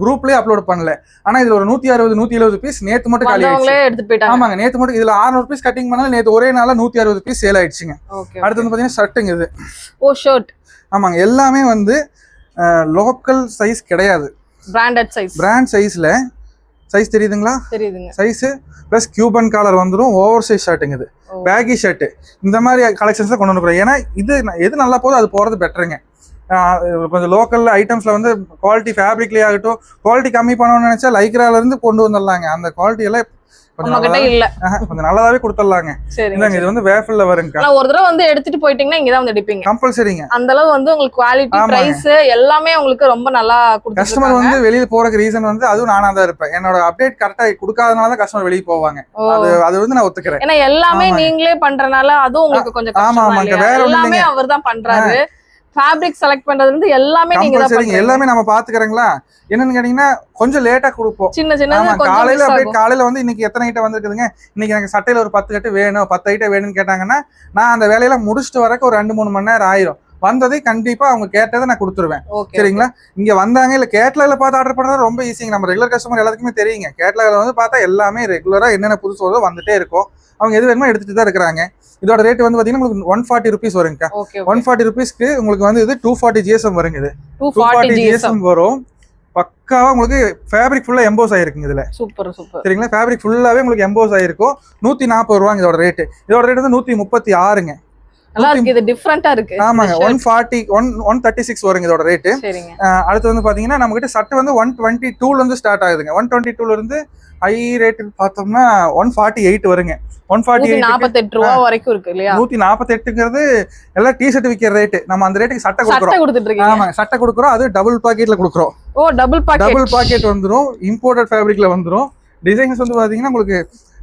குரூப்லயே அப்லோட் பண்ணல. ஆனா இதுல ஒரு 160 170 பீஸ் நேத்து மட்டும் காலி ஆயிடுச்சு. ஆமாங்க நேத்து மட்டும் இதுல 600 பீஸ் கட்டிங் பண்ணால நேத்து ஒரே நாள்ல 160 பீஸ் சேல் ஆயிடுச்சுங்க. அடுத்து வந்து பாத்தீங்கன்னா ஷர்ட்டுங்க. இது ஷர்ட் ஆமாங்க எல்லாமே வந்து லோக்கல் சைஸ் கிடையாது. Branded size. பிராண்ட் சைஸ்ல சைஸ் தெரியுதுங்களா? தெரியுதுங்க. சைஸ் பிளஸ் கியூபன் காலர் வந்துரும். ஓவர் சைஸ் ஷர்ட்டுங்க. இது பேகி ஷர்ட் இந்த மாதிரி கலெக்ஷன்ஸ்ல கொண்டு வந்து. ஏன்னா இது எது நல்லா போதோ அது போறது பெட்டருங்க. கொஞ்சம் லோக்கல் ஐட்டம்ஸ்ல வந்து குவாலிட்டி ஃபேப்ரிக்லயே ஆகட்டும் குவாலிட்டி கம்மி பண்ணணும்னு நினைச்சா லைக்ரால இருந்து கொண்டு வந்துடலாங்க. அந்த குவாலிட்டி எல்லாம் கொஞ்சம் நல்லதாவே கொடுத்துடலாங்க. இது வந்து வேஃபல்ல வருங்க. ஒரு தடவை வந்து எடுத்துட்டு போயிட்டீங்கன்னா இங்கதான் வந்து எடுப்பீங்க. கம்பல்சரிங்க. அந்த அளவு வந்து உங்களுக்கு குவாலிட்டி பிரைஸ் எல்லாமே உங்களுக்கு ரொம்ப நல்லா கொடுத்து. கஸ்டமர் வந்து வெளியில போறதுக்கு ரீசன் வந்து அதுவும் நானா தான் இருப்பேன். என்னோட அப்டேட் கரெக்டா கொடுக்காதனால தான் கஸ்டமர் வெளியே போவாங்க. அது வந்து நான் ஒத்துக்கிறேன். ஏன்னா எல்லாமே நீங்களே பண்றனால அதுவும் உங்களுக்கு கொஞ்சம் கஷ்டம். எல்லாமே அவர் தான் பண்றாரு. ஃபேப்ரிக் செலக்ட் பண்றது வந்து எல்லாமே நீங்க தான் பண்றீங்க. எல்லாமே நம்ம பாத்துக்கறங்களா? என்னன்னு கேட்டீங்கன்னா கொஞ்சம் லேட்டா கொடுப்போம். சின்ன காலையில அப்படியே காலையில வந்து இன்னைக்கு எத்தனை ஐட்டம் வந்திருக்குதுங்க, இன்னைக்கு எனக்கு சட்டையில ஒரு 10 கட்டு வேணும் 10 ஐட்டம் வேணும்னு கேட்டாங்கன்னா நான் அந்த வேலையில முடிச்சுட்டு வரக்கு ஒரு 2-3 மணி நேரம் ஆயிரும். வந்ததே கண்டிப்பா அவங்க கேட்டதை நான் கொடுத்துருவேன். சரிங்களா? இங்க வந்தாங்க இல்ல கேட்லாக்ல பார்த்து ஆர்டர் பண்றது ரொம்ப ஈஸிங்க. நம்ம ரெகுலர் கஸ்டமர் எல்லாத்துக்குமே தெரியுங்க. கேட்லாக்ல வந்து பார்த்தா எல்லாமே ரெகுலரா என்னென்ன புதுசு வருதோ வந்துட்டே இருக்கும். அவங்க எது வேணுமோ எடுத்துட்டு தான் இருக்கிறாங்க. இதோட ரேட் வந்து பாத்தீங்கன்னா உங்களுக்கு 140 rupees வருங்க. 140 rupeesக்கு உங்களுக்கு வந்து இது 240 GSM வருங்க. இது 240 GSM வரும். பக்காவா உங்களுக்கு ஃபேப்ரிக் ஃபுல்லா எம்போஸ் ஆயிருக்குங்க. இதுல சூப்பர். சரிங்களா? ஃபேப்ரிக் ஃபுல்லாவே உங்களுக்கு எம்போஸ் ஆயிருக்கும். 140 ரூபாங்க இதோட ரேட். இதோட ரேட் வந்து 136ங்க. நல்லா இருக்கு, இது டிஃபரெண்டா இருக்கு. ஆமாங்க 136 வருங்க இதோட ரேட்டு. சரிங்க. அடுத்து வந்து பாத்தீங்கன்னா நம்ம கிட்ட சட்டை வந்து 122ல இருந்து ஸ்டார்ட் ஆகுதுங்க. 122ல இருந்து ஹை ரேட் பார்த்தோம்னா 148 வருங்க. 148 ரூபா வரைக்கும் இருக்கு இல்லையா? 148ங்கிறது எல்லாம் டி-ஷர்ட் விக்கிற ரேட். நம்ம அந்த ரேட்டுக்கு சட்டை கொடுத்துட்டு இருக்கீங்க. ஆமாங்க சட்டை கொடுக்குறோம். அது டபுள் பாக்கெட்ல கொடுக்குறோம். ஓ டபுள் பாக்கெட் வந்துரும். இம்போர்ட்டட் ஃபேப்ரிக்ல வந்துரும். டிசைன்ஸ் வந்து பாத்தீங்கன்னா உங்களுக்கு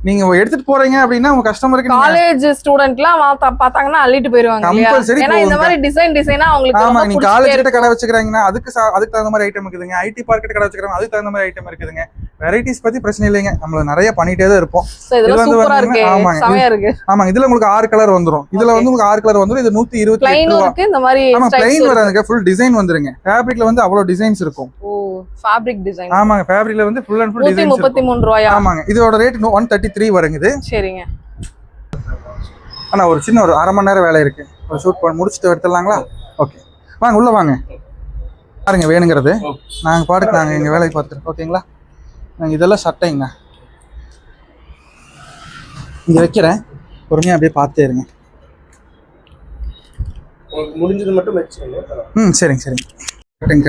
நீங்க எடுத்துட்டு போறீங்க அப்படின்னா உங்க கஸ்டமருக்கு காலேஜ் ஸ்டூடெண்ட்லாம் பார்த்தாங்கன்னா அள்ளிட்டு போயிருவாங்க இல்லையா? ஏன்னா இந்த மாதிரி டிசைனா அவங்களுக்கு ஆமா நீங்க காலேஜ் கிட்ட கடை வச்சுக்கறீங்கன்னா அதுக்கு தகுந்த மாதிரி ஐட்டம் இருக்குதுங்க. ஐடி பார்க் கிட்ட கடை வச்சுக்கறாங்க அதுக்கு தகுந்த மாதிரி ஐட்டம் இருக்குதுங்க. வெரைட்டிஸ் பத்தி பிரச்சனை இல்லைங்க. நம்ம நிறைய பண்ணிட்டே தான் இருப்போம். இது சூப்பரா இருக்கு. செமையா இருக்கு. ஆமாங்க இதுல உங்களுக்கு 6 கலர் வந்துரும். இதுல வந்து உங்களுக்கு 6 கலர் வந்துரும். இது 128 ப்ளைன் இருக்கு. இந்த மாதிரி ஆமா ப்ளைன் வராதுங்க. ஃபுல் டிசைன் வந்துருங்க. ஃபேப்ரிக்ல வந்து அவ்வளவு டிசைன்ஸ் இருக்கும். ஓ ஃபேப்ரிக் டிசைன். ஆமாங்க ஃபேப்ரிக்ல வந்து ஃபுல் அண்ட் ஃபுல் டிசைன் 133 ரூபாயா? ஆமாங்க இதோட ரேட் 133 வருங்க இது. சரிங்க. ஆனா ஒரு சின்ன ஒரு அரை மணி நேரம் வேலை இருக்கு. ஒரு ஷூட் பண்ணி முடிச்சிட்டு எடுத்துடலாங்களா? ஓகே வாங்க உள்ள வாங்க. பாருங்க வேணுங்கிறது நாங்க பாட்டுக்கு நாங்க எங்க வேலையை பார்த்துருக்கோம். ஓகேங்களா? நாங்கள் இதெல்லாம் சட்டைங்க இங்கே வைக்கிறேன். பொறுமையாக அப்படியே பார்த்தே இருங்க. முடிஞ்சது மட்டும் வச்சுக்கோங்க. சரிங்க சரிங்க.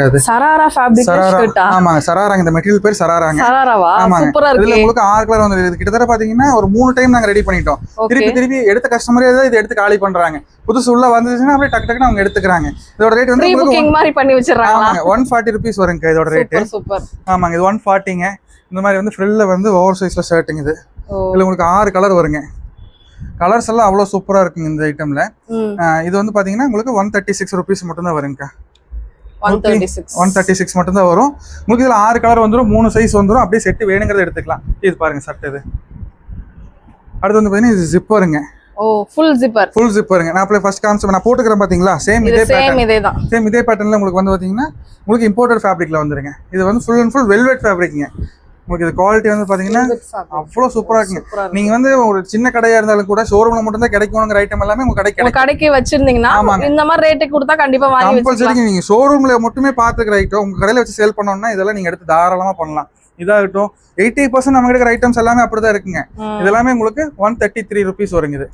அது சராரா ஃபேப்ரிக் ஷர்ட்டா? ஆமாங்க சராராங்க. இந்த மெட்டீரியல் பேர் சராராங்க. சராராவா? சூப்பரா இருக்கு. இதுல உங்களுக்கு 6 கலர் வந்து இது கிட்டத்தட்ட பாத்தீங்கன்னா ஒரு 3 டைம் நாங்க ரெடி பண்ணிட்டோம். திருப்பி எடுத்த கஸ்டமரே தான் இது எடுத்து காலி பண்றாங்க. புதுசு உள்ள வந்துச்சுன்னா அப்படியே டக்கு அவங்க எடுத்துக்கிறாங்க. இதோட ரேட் வந்து புக்கிங் மாதிரி பண்ணி வச்சிரறாங்க. ஆமாங்க 140 ரூபீஸ் வருங்க இதோட ரேட். சூப்பர். ஆமாங்க இது 140ங்க. இந்த மாதிரி வந்து ஃப்ரில்ல வந்து ஓவர் சைஸ்ல ஷர்ட்டுங்க இது. இதுல உங்களுக்கு 6 கலர் வருங்க. கலர்ஸ் எல்லாம் அவ்வளவு சூப்பரா இருக்குங்க இந்த ஐட்டம்ல. இது வந்து பாத்தீங்கன்னா உங்களுக்கு 136 ரூபீஸ் மட்டும் தான் வருங்க. 136 மட்டும் தான் வரும். உங்களுக்கு இதுல 6 கலர் வந்துரும். 3 சைஸ் வந்துரும். அப்படியே செட் வேணுங்கிறத எடுத்துக்கலாம். இது பாருங்க சட்டை இது. அடுத்து வந்து பாத்தீங்கன்னா இது ஜிப்பருங்க. ஓ ஃபுல் ஜிப்பருங்க. நான் அப்படியே ஃபர்ஸ்ட் காமிச்சேன் நான் போட்டுக்கிறேன் பாத்தீங்களா? சேம் இதே பேட்டர்ன்ல உங்களுக்கு வந்து பாத்தீங்கன்னா உங்களுக்கு இம்போர்ட்டட் ஃபேப்ரிக்ல வந்துருங்க. இது வந்து ஃபுல் அண்ட் ஃபுல் வெல்வெட் ஃபேப்ரிக்ங்க. உங்களுக்கு இது குவாலிட்டி வந்து பாத்தீங்கன்னா அவ்வளவு சூப்பரா இருக்குங்க. நீங்க வந்து ஒரு சின்ன கடையா இருந்தாலும் கூட ஷோரூம்ல மட்டும் தான் கிடைக்கும்ங்கிற ஐட்டம் எல்லாமே உங்க கடைக்கு வச்சிருந்தீங்கன்னா இந்த மாதிரி ரேட்டுக்கு கொடுத்தா கண்டிப்பா வாங்கி வச்சுக்கலாம். நீங்க ஷோரூம்ல மட்டுமே பாத்துக்கிற ஐட்டம் உங்க கடையில வச்சு சேல் பண்ணோம்னா இதெல்லாம் நீங்க எடுத்து தாராளமா பண்ணலாம். இதாகட்டும் 80% நம்ம எடுக்கிற ஐட்டம்ஸ் எல்லாமே அப்படிதான் இருக்குங்க. இதெல்லாமே உங்களுக்கு 133 ரூபீஸ் வருங்க. இது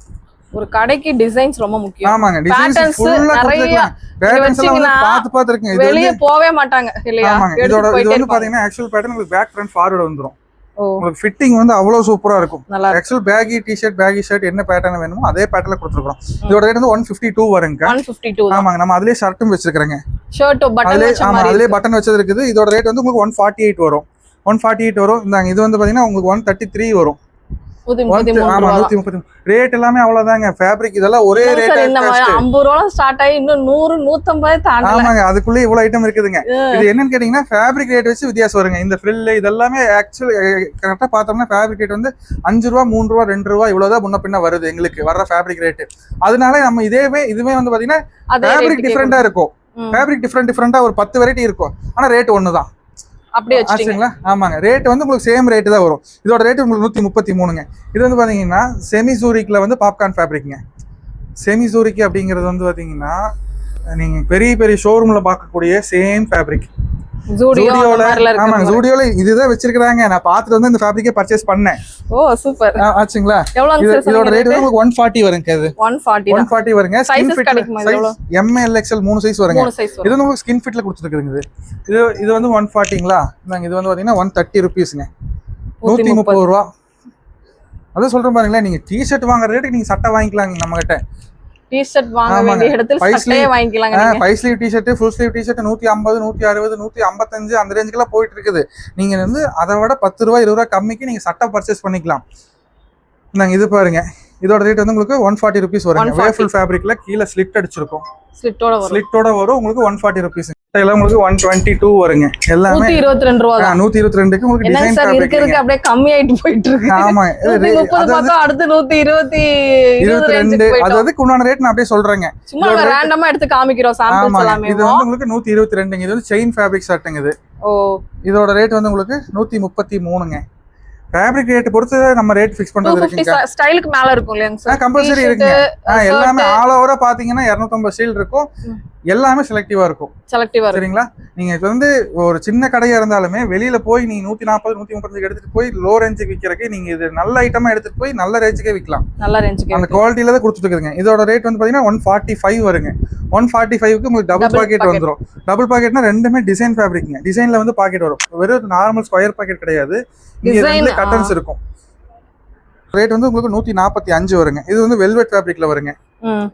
ஒரு கடைக்கு டிசைன்ஸ் ரொம்ப முக்கியம். ஆமாங்க டிசைன்ஸ் ஃபுல்லா நிறைய பேட்டர்ன்ஸ் எல்லாம் பார்த்து இருக்குங்க. இது வெளிய போவே மாட்டாங்க இல்லையா? ஆமாங்க இது வந்து பாத்தீங்கன்னா ஆக்சுவல் பேட்டர்ன் உங்களுக்கு பேக் ஃப்ரண்ட் ஃபார்வர்ட் வந்துரும். உங்களுக்கு ஃபிட்டிங் வந்து அவ்வளவு சூப்பரா இருக்கும். Actual baggy T-shirt baggy shirt என்ன பேட்டர்ன் வேணுமோ அதே பேட்டர்ன்ல கொடுத்துருக்கோம். இதோட ரேட் வந்து 152 வருங்க. 152. ஆமாங்க நம்ம அதுலயே ஷர்ட்டும் வச்சிருக்கேங்க. ஷர்ட் பட்டன் வச்ச மாதிரி. அதுலயே பட்டன் வச்சது இருக்குது. இதோட ரேட் வந்து உங்களுக்கு 148 வரும். 148 வரும். இந்தாங்க இது வந்து பாத்தீங்கன்னா உங்களுக்கு 133 வரும். 133 ரேட் எல்லாமே அவ்வளவுதாங்க. ஃபேப்ரிக் இதெல்லாம் ஒரே ரேட். இந்த மாதிரி 50 ரூபாய் ஸ்டார்ட் ஆகி இன்னும் 100 150 தாண்டல. ஆமாங்க அதுக்குள்ள இவ்வளவு ஐட்டம் இருக்குதுங்க. இது என்னன்னு கேட்டீங்கன்னா ஃபேப்ரிக் ரேட் வச்சு வித்தியாசம் வருங்க. இந்த ஃப்ரில் இதெல்லாமே ஆக்சுவலி கரெக்டா பார்த்தோம்னா ஃபேப்ரிக் ரேட் வந்து 5 ரூபா 3 ரூபா 2 ரூபா இவ்வளவுதான் முன்ன பின்ன வருது எங்களுக்கு வர்ற ஃபேப்ரிக் ரேட். அதனால நம்ம இதுவே வந்து பாத்தீங்கன்னா ஃபேப்ரிக் டிஃபரெண்டா இருக்கும். ஃபேப்ரிக் டிஃபரெண்டா ஒரு 10 வெரைட்டி இருக்கும். ஆனா ரேட் ஒண்ணுதான். அப்படியே வச்சிட்டீங்களா? ஆமாங்க ரேட் வந்து உங்களுக்கு சேம் ரேட் தான் வரும். இதோட ரேட் உங்களுக்கு 133ங்க. இது வந்து பாத்தீங்கன்னா செமி ஜூரிக்ல வந்து பாப்கார்ன் ஃபேப்ரிக்ங்க. செமி ஜூரிக் அப்படிங்கிறது வந்து பாத்தீங்கன்னா நீங்க பெரிய ஷோரூம்ல பார்க்கக்கூடிய சேம் ஃபேப்ரிக். ஜூடியோல இதுதான் வச்சிருக்காங்க. நான் பார்த்துட்டு வந்து இந்த ஃபேப்ரிக்கே பர்ச்சேஸ் பண்ணேன். ஓ சூப்பர். ஆச்சுங்களா? இதோட ரேட் வந்து உங்களுக்கு 140 வருங்க. இது 140 வருங்க. Skin fit size M L XL 3 size வருங்க. இது வந்து உங்களுக்கு ஸ்கின் ஃபிட்ல கொடுத்துருக்குங்க. இது வந்து 140ங்களா? இது வந்து பாத்தீங்கன்னா 130 ரூபீஸ்ங்க. 130 ரூபா. அதான் சொல்றேன் பாருங்களேன். நீங்க டி-ஷர்ட் வாங்குற ரேட்டுக்கு நீங்க சட்டை வாங்கிக்கலாங்க நம்ம கிட்ட. டி-ஷர்ட் வாங்க வேண்டிய இடத்துல சட்டையே வாங்கிக்கலாங்க. 5 sleeve T-shirt full sleeve T-shirt 150 160 155 அந்த ரேஞ்சுக்குலாம் போயிட்டு இருக்குது. நீங்க வந்து அதை விட 10 ரூபா 20 ரூபா கம்மிக்கு நீங்க சட்டை பர்ச்சேஸ் பண்ணிக்கலாம். நாங்க இது பாருங்க இதோட ரேட் வந்து உங்களுக்கு 140 ரூபீஸ் வரும். வேஃபிள் ஃபேப்ரிக்ல கீழ ஸ்லிட் அடிச்சிருக்கும். ஸ்லிட்டோட வரும் உங்களுக்கு 140 ரூபீஸ். எல்லாம் உங்களுக்கு 122 வருங்க. எல்லாமே 122 ரூபாய் தான். 122க்கு உங்களுக்கு டிசைன் ஃபேப்ரிக் இருக்கு. அப்படியே கம்மி ஆயிட்டு போயிட்டு இருக்கு. ஆமா 130 பார்த்தா அடுத்து 120 அது அதுக்கு உண்டான ரேட் நான் அப்படியே சொல்றேங்க. சும்மா ரேண்டமா எடுத்து காமிக்கிறோம் சாம்பிள்ஸ் எல்லாமே. இது வந்து உங்களுக்கு 122ங்க. இது வந்து செயின் ஃபேப்ரிக் ஷர்ட்டுங்க. இது இதோட ரேட் வந்து உங்களுக்கு 133ங்க. ஃபேப்ரிக் ரேட் பொறுத்து நம்ம ரேட் ஃபிக்ஸ் பண்றது இருக்குங்க. ஸ்டைலுக்கு மேல இருக்கும் இல்லையா சார்? கம்பல்சரி இருக்குங்க. எல்லாமே ஆல் ஓவரா பாத்தீங்கன்னா 250 ஸ்டைல் இருக்கும். எல்லாமே செலக்டிவா இருக்கும். சரிங்களா? நீங்க இப்ப வந்து ஒரு சின்ன கடையா இருந்தாலுமே வெளியில போய் நீங்க 140 130 எடுத்துட்டு போய் லோ ரேஞ்சுக்கு விக்கிறதுக்கு நீங்க இது நல்ல ஐட்டமா எடுத்துட்டு போய் நல்ல ரேஞ்சுக்கே விற்கலாம். நல்ல ரேஞ்சுக்கு அந்த குவாலிட்டியில தான் கொடுத்துட்டு இருக்குங்க. இதோட ரேட் வந்து பாத்தீங்கன்னா 145 வருங்க. 145க்கு உங்களுக்கு டபுள் பாக்கெட் வந்துடும். டபுள் பாக்கெட்னா ரெண்டுமே டிசைன் ஃபேப்ரிக்ங்க. டிசைன்ல வந்து பாக்கெட் வரும். வெறும் நார்மல் ஸ்கொயர் பாக்கெட் கிடையாது. இங்க கட்டன்ஸ் இருக்கும். ரேட் வந்து உங்களுக்கு 145 வருங்க. இது வந்து வெல்வெட் ஃபேப்ரிக்ல வருங்க.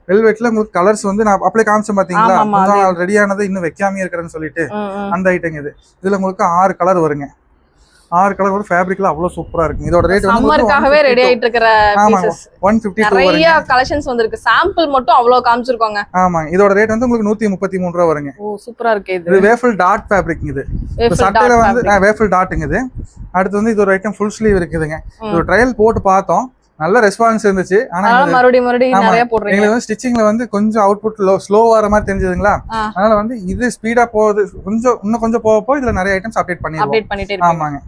வெல்வெட்ல உங்களுக்கு கலர்ஸ் வந்து நான் அப்ளை காமிச்சேன் பாத்தீங்களா? கொஞ்சம் ரெடியானது இன்னும் வைக்காம இருக்கிறேன்னு சொல்லிட்டு அந்த ஐட்டம் இது. இதுல உங்களுக்கு 6 கலர் வருங்க. 6 கலர் ஒரு ஃபேப்ரிக்ல அவ்வளவு சூப்பரா இருக்கு. இதோட ரேட் வந்து சம்மர்க்காகவே ரெடி ஆயிட்டு இருக்கிற பீசஸ் 152 நிறைய கலெக்ஷன்ஸ் வந்திருக்கு. சாம்பிள் மட்டும் அவ்வளவு காமிச்சிருக்காங்க. ஆமா, இதோட ரேட் வந்து உங்களுக்கு 133 ரூபாய் வருங்க. ஓ சூப்பரா இருக்கு. இது வேஃபிள் டாட் ஃபேப்ரிக். இது சட்டையில வந்து வேஃபிள் டாட்ங்க. இது அடுத்து வந்து இது ஒரு ஐட்டம் ஃபுல் ஸ்லீவ் இருக்குதுங்க. இது ட்ரையல் போட்டு பார்த்தோம். நல்ல ரெஸ்பான்ஸ் இருந்துச்சு. ஆனா மறுபடியும் நிறைய போடுறீங்க. எங்களுக்கு வந்து ஸ்டிச்சிங்ல வந்து கொஞ்சம் அவுட்புட் ஸ்லோ வர மாதிரி தெரிஞ்சதுங்களா? அதனால வந்து இது ஸ்பீடா போகுது. இன்னும் கொஞ்சம் போக இதுல நிறைய ஐட்டம்ஸ் அப்டேட் பண்ணிட்டே இருக்கோம். ஆமாங்க.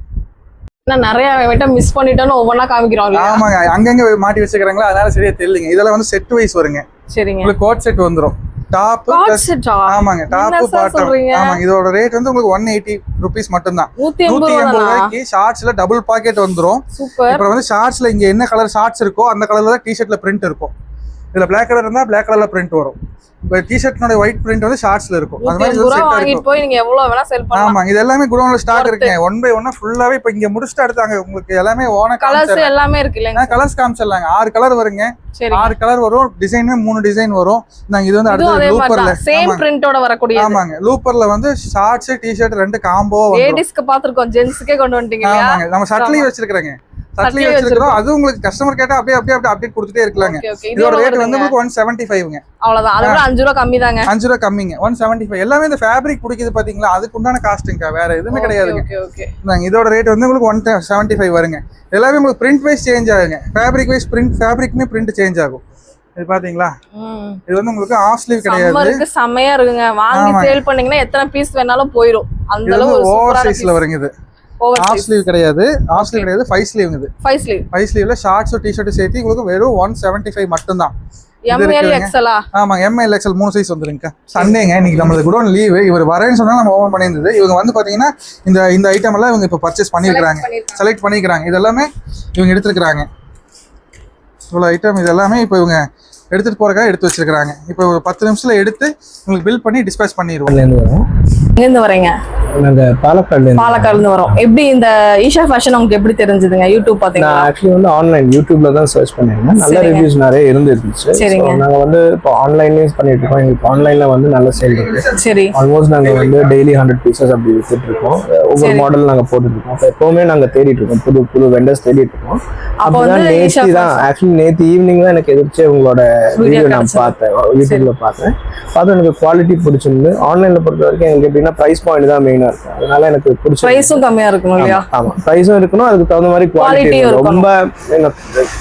நிறைய ஐட்டம் மிஸ் பண்ணிட்டோம்னு ஒவ்வொன்னா காமிக்கிறோம். ஆமாங்க, அங்கங்க மாட்டி வச்சுக்கிறாங்களா, அதனால சரியா தெரியலங்க. இதெல்லாம் வந்து செட் வைஸ் வருங்க. சரிங்க. உங்களுக்கு கோட் செட் வந்துரும். டாப் ஆமாங்க, டாப் பாட்டம். ஆமாங்க, இதோட ரேட் வந்து உங்களுக்கு 180 rupees மட்டும் தான். 180 ரூபாய்க்கு ஷார்ட்ஸ்ல டபுள் பாக்கெட் வந்துரும். இப்போ வந்து ஷார்ட்ஸ்ல இங்க என்ன கலர் ஷார்ட்ஸ் இருக்கோ அந்த கலர்ல தான் டி-ஷர்ட்ல பிரிண்ட் இருக்கும். இதுல Black கலர் இருந்தா Black கலர்ல பிரிண்ட் வரும். இப்போ டி-ஷர்ட்னோட ஒயிட் பிரிண்ட் வந்து ஷார்ட்ஸ்ல இருக்கும். அது மாதிரி வாங்கிட்டு போய் நீங்க எவ்வளவு வேணா செல் பண்ணலாம். ஆமா, இது எல்லாமே குடோன்ல ஸ்டாக் இருக்குங்க. 1 by 1 ஃபுல்லாவே இப்போ இங்க முடிச்சிட்டு அடுத்தாங்க உங்களுக்கு எல்லாமே ஓன கலர்ஸ் எல்லாமே இருக்கு இல்லங்க. கலர்ஸ் காமிச்சலாங்க. 6 கலர் வருங்க. 6 கலர் வரும். டிசைனே 3 டிசைன் வரும். நாங்க இது வந்து அடுத்து லூப்பர்ல சேம் பிரிண்டோட வரக்கூடிய. ஆமாங்க, லூப்பர்ல வந்து ஷார்ட்ஸ் டி-ஷர்ட் ரெண்டு காம்போ வந்து லேடிஸ்க்கு பாத்துறோம். ஜென்ஸ்க்கே கொண்டு வந்துட்டீங்க. ஆமாங்க, நம்ம ஷர்ட்லயே வச்சிருக்கறேங்க. சட்லி வச்சிருக்கோம். அது உங்களுக்கு கஸ்டமர் கேட்டா அப்படியே அப்டேட் கொடுத்துட்டே இருக்கலாங்க. இதோட ரேட் வந்து உங்களுக்கு 175ங்க. அவ்வளவுதான். அது 5 ரூபாய் கம்மி தாங்க. 5 ரூபாய் கம்மிங்க. 175. எல்லாமே இந்த ஃபேப்ரிக் பிடிக்குது பாத்தீங்களா, அதுக்கு உண்டான காஸ்ட்ங்க. வேற எதுவுமே கிடையாதுங்க. இதோட ரேட் வந்து உங்களுக்கு 175 வருங்க. எல்லாமே உங்களுக்கு பிரிண்ட் வைஸ் சேஞ்ச் ஆகுங்க. ஃபேப்ரிக் வைஸ் பிரிண்ட், ஃபேப்ரிக்மே பிரிண்ட் சேஞ்ச் ஆகும். இது பாத்தீங்களா, இது வந்து உங்களுக்கு ஆஃப் ஸ்லீவ் கிடையாது. சம்மருக்கு செமையா இருக்குங்க. வாங்கி சேல் பண்ணீங்கன்னா எத்தனை பீஸ் வேணாலும் போயிடும். அந்த அளவு ஓவர் சைஸ்ல வருங்க. இது ஆஃப் ஸ்லீவ் கிடையாது. 5 ஸ்லீவ்ங்க. இது 5 ஸ்லீவ்ல ஷார்ட்ஸ் டி-ஷர்ட் சேர்த்து உங்களுக்கு வெறும் 175 மட்டும் தான். ML XL ஆமா, ML XL 3 சைஸ் வந்துருங்க. சண்டேங்க இன்னைக்கு நம்மளுக்கு குடோன் லீவு. இவர் வரேன்னு சொன்னா நம்ம ஓபன் பண்ணியிருந்தது. இவங்க வந்து பாத்தீங்கன்னா இந்த ஐட்டம் எல்லாம் இவங்க இப்ப பர்ச்சேஸ் பண்ணிருக்காங்க. செலக்ட் பண்ணிக்கிறாங்க. இதெல்லாமே இவங்க எடுத்துருக்காங்க. இவ்வளவு ஐட்டம் இது எல்லாமே இப்ப இவங்க எடுத்துட்டு போறதுக்காக எடுத்து வச்சிருக்காங்க. இப்போ ஒரு 10 நிமிஷத்துல எடுத்து உங்களுக்கு பில் பண்ணி டிஸ்பேச் பண்ணிடுவோம். எங்க இருந்து வரீங்க? நாங்க பாலக்காடுல இருந்து வரோம். எப்படி இந்த ஈஷா ஃபேஷன் உங்களுக்கு எப்படி தெரிஞ்சதுங்க? யூடியூப் பாத்தீங்களா? நான் ஆக்சுவலி வந்து ஆன்லைன் யூடியூப்ல தான் சர்ச் பண்ணிருந்தேன். நல்ல ரிவ்யூஸ் நிறைய இருந்துச்சு. நாங்க வந்து இப்போ ஆன்லைன்லயே பண்ணிட்டு இருக்கோம். எங்களுக்கு ஆன்லைன்ல வந்து நல்ல சேல் இருக்கு. சரி. ஆல்மோஸ்ட் நாங்க வந்து டெய்லி 100 பீசஸ் அப்படி வித்துட்டு இருக்கோம். ஒவ்வொரு மாடல் நாங்க போட்டுட்டு இருக்கோம். எப்பவுமே நாங்க தேடிட்டு இருக்கோம். புது வெண்டர்ஸ் தேடிட்டு இருக்கோம். அப்பதான் நேத்து ஈவினிங் தான் எனக்கு எதிர்த்து உங்களோட வீடியோ நான் பார்த்தேன். யூடியூப்ல பார்த்தேன். எனக்கு குவாலிட்டி பிடிச்சிருந்து. ஆன்லைன்ல பொறுத்த வரைக்கும் எங்களுக்கு எப்படின்னா பிரைஸ் பாயிண்ட் தான் மெயினா இருக்கும். அதனால எனக்கு பிடிச்ச பிரைஸும் கம்மியா இருக்கணும் இல்லையா? ஆமா, பிரைஸும் இருக்கணும். அதுக்கு தகுந்த மாதிரி குவாலிட்டி ரொம்ப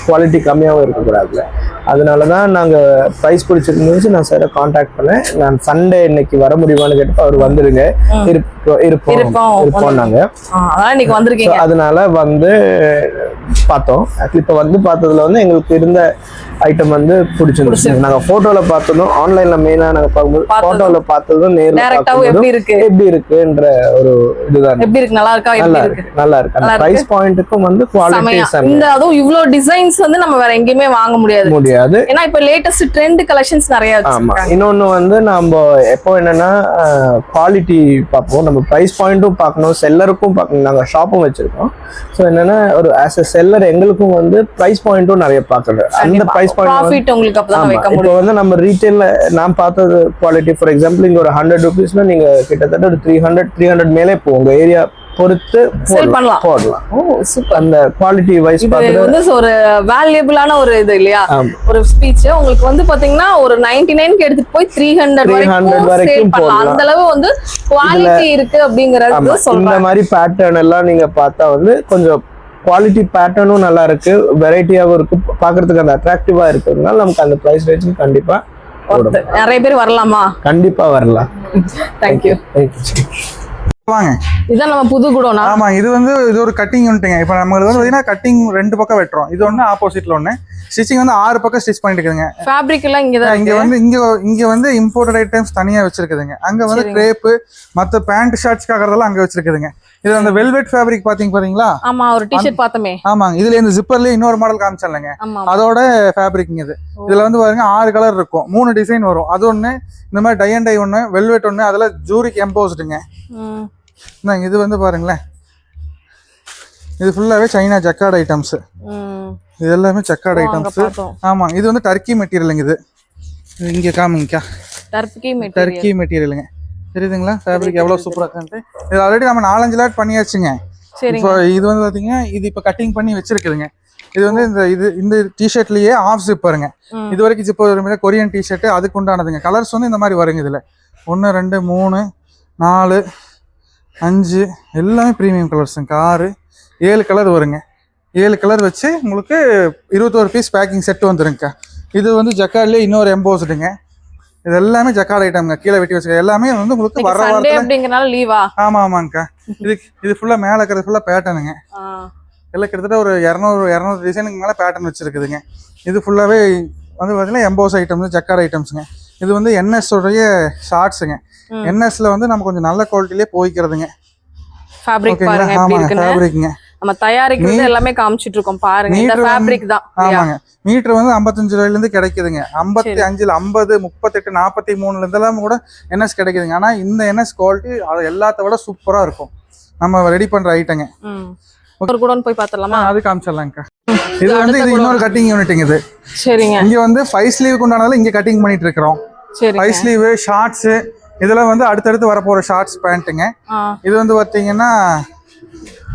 குவாலிட்டி கம்மியாவும் இருக்கக்கூடாதுல. அதனாலதான் நாங்க பிரைஸ் பிடிச்சிருந்துச்சு. நான் சார் கான்டாக்ட் பண்ணேன். நான் சண்டே இன்னைக்கு வர முடியுமான்னு கேட்டப்ப அவர் வந்துருங்க, இருப்போம் நாங்க. அதனால வந்து பார்த்தோம். இப்ப வந்து பார்த்ததுல வந்து எங்களுக்கு இருந்த ஐட்டம் வந்து பிடிச்சிருந்துச்சு. நாங்க போட்டோல பார்த்ததும் ஆன்லைன்ல மெயினா நாங்க பார்க்கும்போது போட்டோல பார்த்ததும் நேர்ல எப்படி இருக்குன்ற ஒரு இதுதான். எப்படி இருக்கு? நல்லா இருக்கா? நல்லா இருக்கு. அந்த பிரைஸ் பாயிண்ட்க்கும் வந்து குவாலிட்டி இந்த அதுவும் இவ்ளோ டிசைன்ஸ் வந்து நம்ம வேற எங்கேயுமே வாங்க முடியாது. ஏன்னா இப்ப லேட்டஸ்ட் ட்ரெண்ட் கலெக்ஷன்ஸ் நிறைய இருக்கு. இன்னொன்னு வந்து நம்ம எப்போ என்னன்னா குவாலிட்டி பார்ப்போம். நம்ம பிரைஸ் பாயிண்ட்டும் பார்க்கணும், செல்லருக்கும் பார்க்கணும். நாங்க ஷாப்பும் வச்சிருக்கோம். ஸோ என்னன்னா ஒரு ஆஸ் எ செல்லர் எங்களுக்கும் வந்து பிரைஸ் பாயிண்ட்டும் நிறைய பார்க்கறது. அந்த பிரைஸ் பாயிண்ட் உங்களுக்கு அப்பதான் வைக்க முடியும். இப்போ வந்து நம்ம ரீட்டைல்ல நான் பார்த்தது குவாலிட்டி, ஃபார் எக்ஸாம்பிள் இங்க ஒரு 100 rupeesல நீங்க கிட்டத்தட்ட ஒரு 300 மேலே உங்க ஏரியா பொறுத்து போடலாம். அந்த குவாலிட்டி வைஸ் பார்த்தா ஒரு வேல்யூபிளான ஒரு இது இல்லையா? ஒரு ஸ்பீச் உங்களுக்கு வந்து பாத்தீங்கன்னா ஒரு 99க்கு எடுத்துட்டு போய் 300 வரைக்கும் போடலாம். அந்த அளவு வந்து குவாலிட்டி இருக்கு அப்படிங்கறது சொல்றாங்க. இந்த மாதிரி பேட்டர்ன் எல்லாம் நீங்க பார்த்தா வந்து கொஞ்சம் குவாலிட்டி பேட்டர்னும் நல்லா இருக்கு, வெரைட்டியாவும் இருக்கு, பாக்குறதுக்கு அந்த அட்ராக்டிவா இருக்கிறதுனால நமக்கு அந்த பிரைஸ் ரேஞ்சுக்கு கண்டிப்பா நிறைய பேர் வரலாமா? கண்டிப்பா வரலாம். தேங்க்யூ. வாங்க. இதான் நம்ம புது குடோனா? ஆமா, இது வந்து இது ஒரு கட்டிங் யூனிட்டுங்க. இப்போ நம்மளுக்கு வந்து பாத்தீங்கன்னா கட்டிங் 2 பக்கம் வெட்டுறோம். இது ஒண்ணு ஆப்போசிட்ல ஒண்ணு. ஸ்டிச்சிங் வந்து 6 பக்கம் ஸ்டிச் பண்ணிட்டு இருக்குதுங்க. ஃபேப்ரிக் எல்லாம் இங்க தான் இங்க வந்து இங்க வந்து இம்போர்ட்டட் ஐட்டம்ஸ் தனியா வச்சிருக்குதுங்க. அங்க வந்து கிரேப் மத்த பேண்ட் ஷர்ட்ஸ்க்காகறதெல்லாம் அங்க வச்சிருக்குதுங்க. இது அந்த வெல்வெட் ஃபேப்ரிக் பாத்தீங்களா? ஆமா, ஒரு டி-ஷர்ட் பார்த்தமே. ஆமாங்க, இதுல இந்த ஜிப்பர்லயே இன்னொரு மாடல் காமிச்சலங்க, அதோட ஃபேப்ரிக் இது. இதுல வந்து பாருங்க 6 கலர் இருக்கும், 3 டிசைன் வரும். அது ஒண்ணு, இந்த மாதிரி டை அண்ட் டை ஒண்ணு, வெல்வெட் ஒண்ணு, அதுல ஜூரிக் எம்போஸ்டுங்க. இது வந்து பாருங்களேன், இது ஃபுல்லாவே சைனா ஜக்கார்ட் ஐட்டம்ஸ். இது எல்லாமே ஜக்கார்ட் ஐட்டம்ஸ். ஆமா, இது வந்து டர்க்கி மெட்டீரியலுங்க. இது இங்க காமிங்கக்கா, டர்க்கி மெட்டீரியலுங்க. தெரியுதுங்களா ஃபேப்ரிக் எவ்வளவு சூப்பரா இருக்குன்ட்டு. இது ஆல்ரெடி நம்ம 4-5 லாட் பண்ணியாச்சுங்க. இப்போ இது வந்து பாத்தீங்கன்னா இது இப்போ கட்டிங் பண்ணி வச்சிருக்குதுங்க. இது வந்து இந்த டிஷர்ட்லயே ஆஃப் ஜிப்பருங்க. இது வரைக்கும் ஜிப்பர் கொரியன் டிஷர்ட் அதுக்கு உண்டானதுங்க. கலர்ஸ் வந்து இந்த மாதிரி வருங்க. இதுல 1 2 3 4 5 எல்லாமே ப்ரீமியம் கலர்ஸுங்க. 6 7 கலர் வருங்க. 7 கலர் வச்சு உங்களுக்கு 21 பீஸ் பேக்கிங் செட் வந்துருங்க. இது வந்து ஜக்கார்ட்லயே இன்னொரு எம்போஸ்டுங்க. இது எல்லாமே ஜக்கார்ட் ஐட்டம்ங்க. கீழே வெட்டி வச்சிருக்க எல்லாமே வந்து உங்களுக்கு வர வாரத்துல லீவா. ஆமாங்கக்கா. இது ஃபுல்லா மேல இருக்கிறது ஃபுல்லா பேட்டர்னுங்க. எல்லாம் கிட்டத்தட்ட ஒரு 200 டிசைனுக்கு மேல பேட்டர்ன் வச்சிருக்குதுங்க. இது ஃபுல்லாவே வந்து பாத்தீங்கன்னா எம்போஸ் ஐட்டம்ஸ், ஜக்கார்ட் ஐட்டம்ஸுங்க. இது வந்து என்எஸ் உடைய ஷார்ட்ஸுங்க. என்எஸ்ல வந்து நம்ம கொஞ்சம் நல்ல குவாலிட்டிலே போய்க்கிறதுங்க. ஃபேப்ரிக் பாருங்க எப்படி இருக்குன்னு. ஃபேப்ரிக்ங்க நம்ம தயாரிக்கிறது எல்லாமே காமிச்சிட்டு இருக்கோம் பாருங்க. இந்த ஃபேப்ரிக் தான். ஆமாங்க, மீட்டர் வந்து 55 ரூபாயில இருந்து கிடைக்குதுங்க. 55 50 38 43 இருந்தெல்லாம் கூட என்எஸ் கிடைக்குதுங்க. ஆனா இந்த என்எஸ் குவாலிட்டி அது எல்லாத்த விட சூப்பரா இருக்கும். நம்ம ரெடி பண்ற ஐட்டங்க. ஒரு குடோன் போய் பாத்துறலாமா? அது காமிச்சிடலாம்க்கா. இது வந்து இது இன்னொரு கட்டிங் யூனிட்டுங்க. இது சரிங்க. இங்க வந்து 5 ஸ்லீவுக்கு உண்டானதால இங்க கட்டிங் பண்ணிட்டு இருக்கிறோம். 5 ஸ்லீவ் ஷார்ட்ஸ் இதெல்லாம் வந்து அடுத்தடுத்து வரப்போற ஷார்ட்ஸ் பேண்ட்டுங்க. இது வந்து பாத்தீங்கன்னா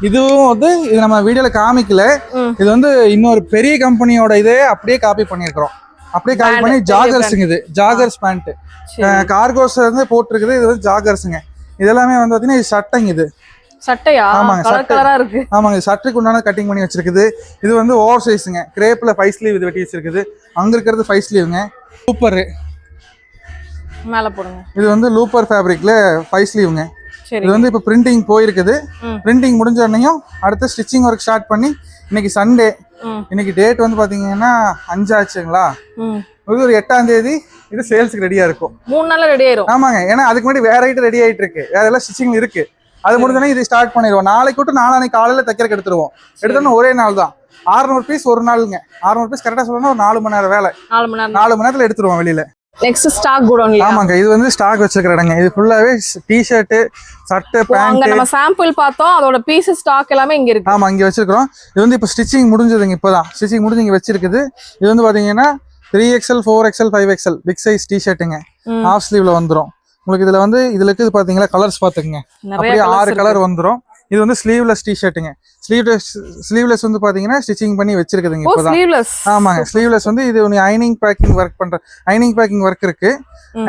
இதுவும் வந்து இது நம்ம வீடியோல காமிக்கல. இது வந்து இன்னொரு பெரிய கம்பெனியோட இதே அப்படியே காப்பி பண்ணிருக்கிறோம். அப்படியே காப்பி பண்ணி ஜாகர்ஸுங்க. இது ஜாகர்ஸ் பேண்ட் கார்கோஸ் வந்து போட்டிருக்குது. இது வந்து ஜாகர்ஸுங்க. இதெல்லாமே வந்து பாத்தீங்கன்னா இது சட்டைங்க. இது சட்டையா? ஆமாங்க, கலரா இருக்கு. ஆமாங்க, சட்டைக்கு உண்டான கட்டிங் பண்ணி வச்சிருக்குது. இது வந்து ஓவர் சைஸுங்க. கிரேப்ல 5 ஸ்லீவ் இது வெட்டி வச்சிருக்குது. அங்க இருக்கிறது 5 ஸ்லீவுங்க. சூப்பர் மேல போடுங்க. இது வந்து லூப்பர் ஃபேப்ரிக்ல 5 ஸ்லீவுங்க. இது வந்து இப்போ பிரிண்டிங் போயிருக்குது. பிரிண்டிங் முடிஞ்ச உடனேயும் அடுத்து ஸ்டிச்சிங் ஒர்க் ஸ்டார்ட் பண்ணி இன்னைக்கு சண்டே, இன்னைக்கு டேட் வந்து பாத்தீங்கன்னா 5 ஆச்சுங்களா. ஒரு 8ஆம் தேதி இது சேல்ஸ்க்கு ரெடியா இருக்கும். 3 நாள்ல ரெடி ஆயிரும். ஆமாங்க, ஏன்னா அதுக்கு முன்னாடி வேற ஐட்டம் ரெடி ஆயிட்டு இருக்கு. வேற எல்லாம் ஸ்டிச்சிங் இருக்கு. அது முடிஞ்சோடனே இது ஸ்டார்ட் பண்ணிடுவோம். நாளைக்கு விட்டு நாளானைக்கு காலையில தைக்கிறக்கு எடுத்துருவோம். எடுத்தோம்னா ஒரே நாள் தான். 600 பீஸ் ஒரு நாளுங்க. 600 பீஸ் கரெக்டா சொல்லணும். ஒரு 4 மணி நேரம் வேலை. 4 மணி நேரத்துல எடுத்துருவோம் வெளியில. நெக்ஸ்ட் ஸ்டாக் குடோன்ல. ஆமாங்க, இது வந்து ஸ்டாக் வச்சிருக்கிற இடங்க. இது ஃபுல்லாவே டி-ஷர்ட், சட்டை, பேண்ட். நம்ம சாம்பிள் பார்த்தோம், அதோட பீஸ் ஸ்டாக் எல்லாமே இங்க இருக்கு. ஆமா, இங்க வச்சிருக்கோம். இது வந்து இப்ப ஸ்டிச்சிங் முடிஞ்சதுங்க. இப்பதான் ஸ்டிச்சிங் முடிஞ்சு இங்க வச்சிருக்குது. இது வந்து பாத்தீங்கன்னா 3XL 4XL 5XL big size டி-ஷர்ட்டுங்க. ஹாஃப் ஸ்லீவ்ல வந்துரும் உங்களுக்கு. இதுல வந்து இதுல இருக்குது பாத்தீங்களா, கலர்ஸ் பாத்துக்கங்க. அப்படியே 6 கலர் வந்துரும். இது வந்து ஸ்லீவ்லெஸ் டி-ஷர்ட்டுங்க. ஸ்லீவ்லெஸ் வந்து பாத்தீங்கன்னா ஸ்டிச்சிங் பண்ணி வச்சிருக்குதுங்க இப்பதான். ஆமாங்க, ஸ்லீவ்லெஸ் வந்து இது ஐனிங் பேக்கிங் ஒர்க் இருக்கு.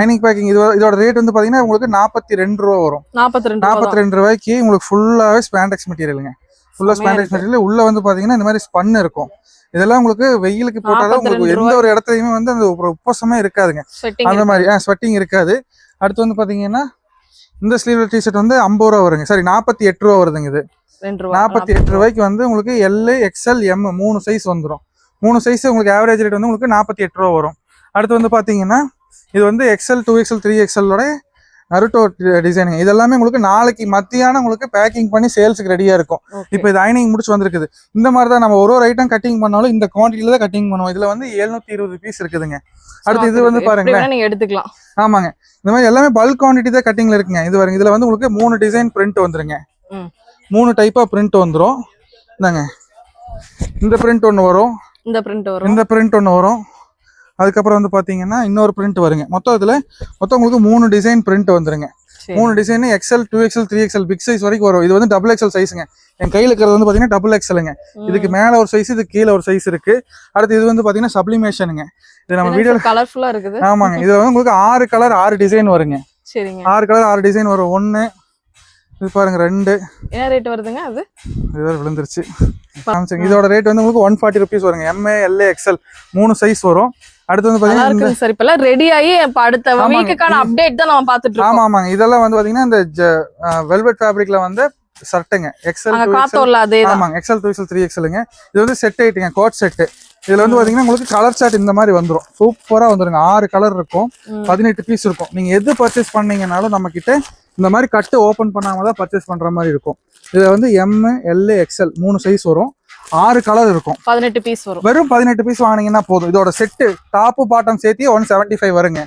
ஐனிங் பேக்கிங் இதோட ரேட் வந்து பாத்தீங்கன்னா உங்களுக்கு 42 ரூபா வரும். 42 ரூபாய்க்கு உங்களுக்கு ஃபுல்லாவே ஸ்பாண்டெக்ஸ் மெட்டீரியலுங்க. ஃபுல்லா ஸ்பாண்டெக்ஸ் மெட்டீரியல். உள்ள வந்து பாத்தீங்கன்னா இந்த மாதிரி ஸ்பன் இருக்கும். இதெல்லாம் உங்களுக்கு வெயிலுக்கு போட்டாலும் உங்களுக்கு எந்த ஒரு இடத்துலயுமே வந்து அந்த உப்பசமே இருக்காதுங்க. அந்த மாதிரி ஸ்வெட்டிங் இருக்காது. அடுத்து வந்து பாத்தீங்கன்னா இந்த ஸ்லீவ்லெஸ் டி-ஷர்ட் வந்து 50 ரூபா வருங்க. சாரி 48 ரூபா வருதுங்க. இது 48 ரூபாய்க்கு வந்து உங்களுக்கு எல், எக்ஸ்எல், எம் 3 சைஸ் வந்துடும். 3 சைஸ் உங்களுக்கு ஆவரேஜ் ரேட் வந்து உங்களுக்கு 48 ரூபா வரும். அடுத்து வந்து பாத்தீங்கன்னா இது வந்து எக்ஸ்எல், 2XL, 3XL நருட்டோ டிசைனுங்க. இதெல்லாமே உங்களுக்கு நாளைக்கு மத்தியானம் உங்களுக்கு பேக்கிங் பண்ணி சேல்ஸுக்கு ரெடியா இருக்கும். இப்போ இது ஐனிங் முடிச்சு வந்திருக்குது. இந்த மாதிரி தான் நம்ம ஒரு ஐட்டம் கட்டிங் பண்ணாலும் இந்த குவான்டிட்டியில தான் கட்டிங் பண்ணுவோம். இதுல வந்து 720 பீஸ் இருக்குதுங்க. அடுத்து இது வந்து பாருங்க, எடுத்துக்கலாம். ஆமாங்க, இந்த மாதிரி எல்லாமே பல்க் குவான்டிட்டி தான் கட்டிங்ல இருக்குங்க. இது பாருங்க, இதுல வந்து உங்களுக்கு 3 டிசைன் பிரிண்ட் வந்துருங்க. 3 டைப்பா பிரிண்ட் வந்துரும். இந்தாங்க, இந்த பிரிண்ட் ஒன்று வரும், இந்த பிரிண்ட் ஒன்று வரும். அதுக்கப்புறம் வந்து பாத்தீங்கன்னா இன்னொரு பிரிண்ட் வருங்க. மொத்தம் உங்களுக்கு 3 டிசைன் பிரிண்ட் வந்துருங்க. 3 design XL, 2XL, 3XL big size வரைக்கும் வரும். இது வந்து XXL சைஸுங்க. என் கையில இருக்கிறது வந்து பாத்தீங்கன்னா XXLங்க. இதுக்கு மேல ஒரு சைஸ், இது கீழே ஒரு சைஸ் இருக்கு. அடுத்து இது வந்து பாத்தீங்கன்னா சப்ளிமேஷனுங்க. இது நம்ம வீடியோல கலர்ஃபுல்லா இருக்குது. ஆமாங்க, இது வந்து உங்களுக்கு 6 கலர் 6 டிசைன் வருங்க. சரிங்க, 6 கலர் 6 டிசைன் வரும். 1 இது பாருங்க 2 என்ன ரேட் வருதுங்க அது? இது வேற விழுந்துருச்சு. இதோட ரேட் வந்து உங்களுக்கு 140 rupees வருங்க. MA LA XL 3 சைஸ் வரும். அடுத்து வந்து பாத்தீங்கன்னா சார் இப்ப எல்லாம் ரெடி ஆகி இப்ப அடுத்த வீக்குக்கான அப்டேட் தான் நம்ம பாத்துட்டு இருக்கோம். ஆமாங்க இதெல்லாம் வந்து பாத்தீங்கன்னா இந்த வெல்வெட் ஃபேப்ரிக்ல வந்து ஷர்ட்டுங்க XL 2XL. ஆமாங்க XL 2XL 3XLங்க. இது வந்து செட் ஆயிட்டுங்க கோட் செட். இதுல வந்து பாத்தீங்கன்னா உங்களுக்கு கலர் சார்ட் இந்த மாதிரி வந்துரும். சூப்பரா வந்துருங்க. 6 கலர் இருக்கும், 18 பீஸ் இருக்கும். நீங்க எது பர்ச்சேஸ் பண்ணீங்கனாலும் நம்ம கிட்ட இந்த மாதிரி கட்டு ஓபன் பண்ணாம தான் பர்ச்சேஸ் பண்ற மாதிரி இருக்கும். இது வந்து M L XL 3 சைஸ் வரும், 6 கலர் இருக்கும், 18 பீஸ் வரும். வெறும் 18 பீஸ் வாங்குனீங்கன்னா போதும். இதோட செட் டாப் பாட்டம் சேர்த்து 175 வருங்க.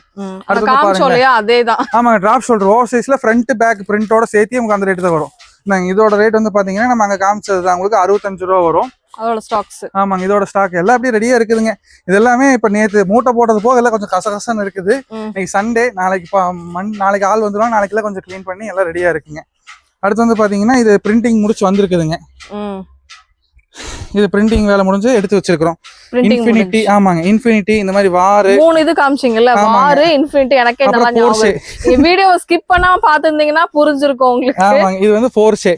அடுத்து பாருங்க அதேதான். ஆமாங்க டிராப் ஷோல்டர் ஓவர் சைஸ்ல ஃப்ரண்ட் பேக் பிரிண்டோட சேர்த்து உங்களுக்கு அந்த ரேட் தான் வரும். இதோட ரேட் வந்து பாத்தீங்கன்னா நம்ம அங்க காமிச்சது தான் உங்களுக்கு 65 ரூபா வரும். அதோட ஸ்டாக்ஸ் ஆமாங்க இதோட ஸ்டாக் எல்லாம் அப்படியே ரெடியா இருக்குதுங்க. இது எல்லாமே இப்ப நேத்து மூட்டை போட்டது போக எல்லாம் கொஞ்சம் கசகசன்னு இருக்குது. இன்னைக்கு சண்டே, நாளைக்கு ஆள் வந்துடும். நாளைக்கு எல்லாம் கொஞ்சம் க்ளீன் பண்ணி எல்லாம் ரெடியா இருக்குங்க. அடுத்து வந்து பாத்தீங்கன்னா இது பிரிண்டிங் முடிச்சு வந்திருக்குதுங்க. இது பிரிண்டிங் வேலை முடிஞ்சு எடுத்து வச்சிருக்கோம். இன்ஃபினிட்டி ஆமாங்க இன்ஃபினிட்டி இந்த மாதிரி வார் 3 இது காமிச்சீங்கல்ல, வார் இன்ஃபினிட்டி எனக்கே நல்லா ஞாபகம். இந்த வீடியோவை ஸ்கிப் பண்ணாம பாத்துட்டீங்கன்னா புரிஞ்சிருக்கும் உங்களுக்கு. ஆமாங்க இது வந்து 4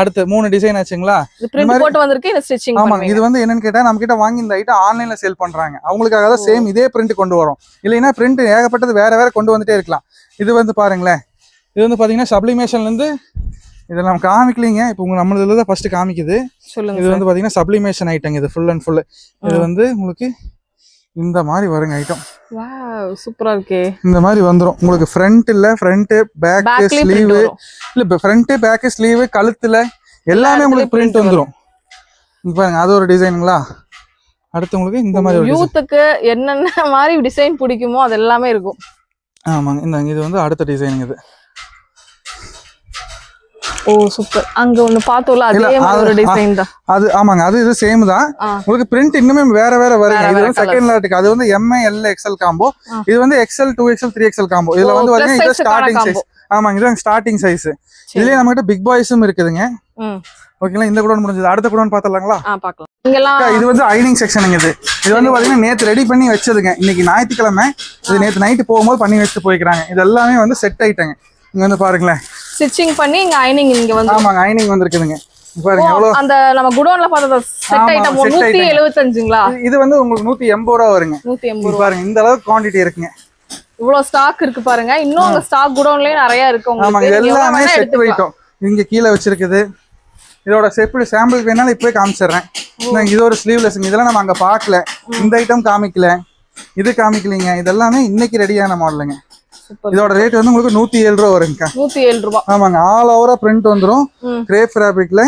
அடுத்து 3 டிசைன் ஆச்சுங்களா. இது பிரிண்ட் போட்டு வந்திருக்கு. இந்த ஸ்டிச்சிங் ஆமாங்க இது வந்து என்னன்னு கேட்டா நம்ம கிட்ட வாங்கி இந்த ஐட்டம் ஆன்லைன்ல சேல் பண்றாங்க. அவங்களுக்காக தான் சேம் இதே பிரிண்ட் கொண்டு வரோம். இல்லைன்னா பிரிண்ட் ஏகப்பட்டது வேற கொண்டு வந்துட்டே இருக்கலாம். இது வந்து பாருங்களேன், இது வந்து பாத்தீங்கன்னா சப்ளிமேஷன்ல இருந்து இதை நம்ம காமிக்கலீங்க. இப்போ நம்மளதுல தான் ஃபர்ஸ்ட் காமிக்குது. இது வந்து பாத்தீங்கன்னா சப்ளிமேஷன் ஐட்டம். இது ஃபுல் அண்ட் ஃபுல் இது வந்து உங்களுக்கு இந்த மாதிரி வருங்க ஐட்டம். வாவ் சூப்பரா இருக்கே. இந்த மாதிரி வந்துரும் உங்களுக்கு. ஃப்ரண்ட் இல்ல ஃப்ரண்ட் பேக் ஸ்லீவ் இல்ல ஃப்ரண்ட் பேக் ஸ்லீவ் கழுத்துல எல்லாமே உங்களுக்கு பிரிண்ட் வந்துரும். இங்க பாருங்க அது ஒரு டிசைனுங்களா. அடுத்து உங்களுக்கு இந்த மாதிரி யூத்துக்கு என்னென்ன மாதிரி டிசைன் பிடிக்குமோ அது எல்லாமே இருக்கும். ஆமாங்க இந்த இது வந்து அடுத்த டிசைனுங்க. இது ஓ சூப்பர். அங்க ஒன்னு பார்த்தோம்ல அதே மாதிரி ஒரு டிசைன் தான் அது. ஆமாங்க அது இது சேம் தான். உங்களுக்கு பிரிண்ட் இன்னுமே வேற வருங்க. இது வந்து செகண்ட் லாட்டுக்கு. அது வந்து M L XL காம்போ. இது வந்து XL 2XL 3XL காம்போ. இதுல வந்து பாத்தீங்கன்னா இது ஸ்டார்டிங் சைஸ். ஆமாங்க இது ஸ்டார்டிங் சைஸ். இதுலயே நம்ம கிட்ட பிக் பாய்ஸும் இருக்குதுங்க. ஓகேங்களா. இந்த குடோன் முடிஞ்சது. அடுத்த குடோன் பார்த்தலாங்களா? பார்க்கலாம். இங்கலாம் இது வந்து அயனிங் செக்ஷனுங்க. இது வந்து பாத்தீங்கன்னா நேத்து ரெடி பண்ணி வச்சதுங்க. இன்னைக்கு ஞாயிற்றுக்கிழமை. இது நேத்து நைட்டு போகும்போது பண்ணி வச்சுட்டு போய்க்கிறாங்க. இது எல்லாமே வந்து செட் ஆயிட்டாங்க. இங்க வந்து பாருங்களேன் ஸ்டிச்சிங் பண்ணி இங்க அயனிங் இங்க வந்து. ஆமாங்க அயனிங் வந்திருக்குதுங்க. பாருங்க எவ்வளவு அந்த நம்ம குடோன்ல பார்த்தத செட் ஐட்டம் 175ங்களா. இது வந்து உங்களுக்கு 180 ரூபா வருங்க. 180 பாருங்க இந்த அளவுக்கு குவாண்டிட்டி இருக்குங்க. இவ்வளவு ஸ்டாக் இருக்கு பாருங்க. இன்னும் அங்க ஸ்டாக் குடோன்லயே நிறைய இருக்கு உங்களுக்கு. ஆமாங்க எல்லாமே செட் வைட்டோம். இங்க கீழ வச்சிருக்குது. இதோட சாம்பிள் வேணாலும் இப்பவே காமிச்சிடுறேன். இது ஒரு ஸ்லீவ்லெஸ்ங்க. இதெல்லாம் நம்ம அங்க பார்க்கல. இந்த ஐட்டம் காமிக்கல, இது காமிக்கலீங்க. இதெல்லாமே இன்னைக்கு ரெடியான மாடலுங்க. இதோட ரேட் வந்து உங்களுக்கு 107 ரூபா வருங்க. 107 ரூபா. ஆமாங்க ஆல் ஓவரா பிரிண்ட் வந்துரும். கிரேப் ஃபேப்ரிக்ல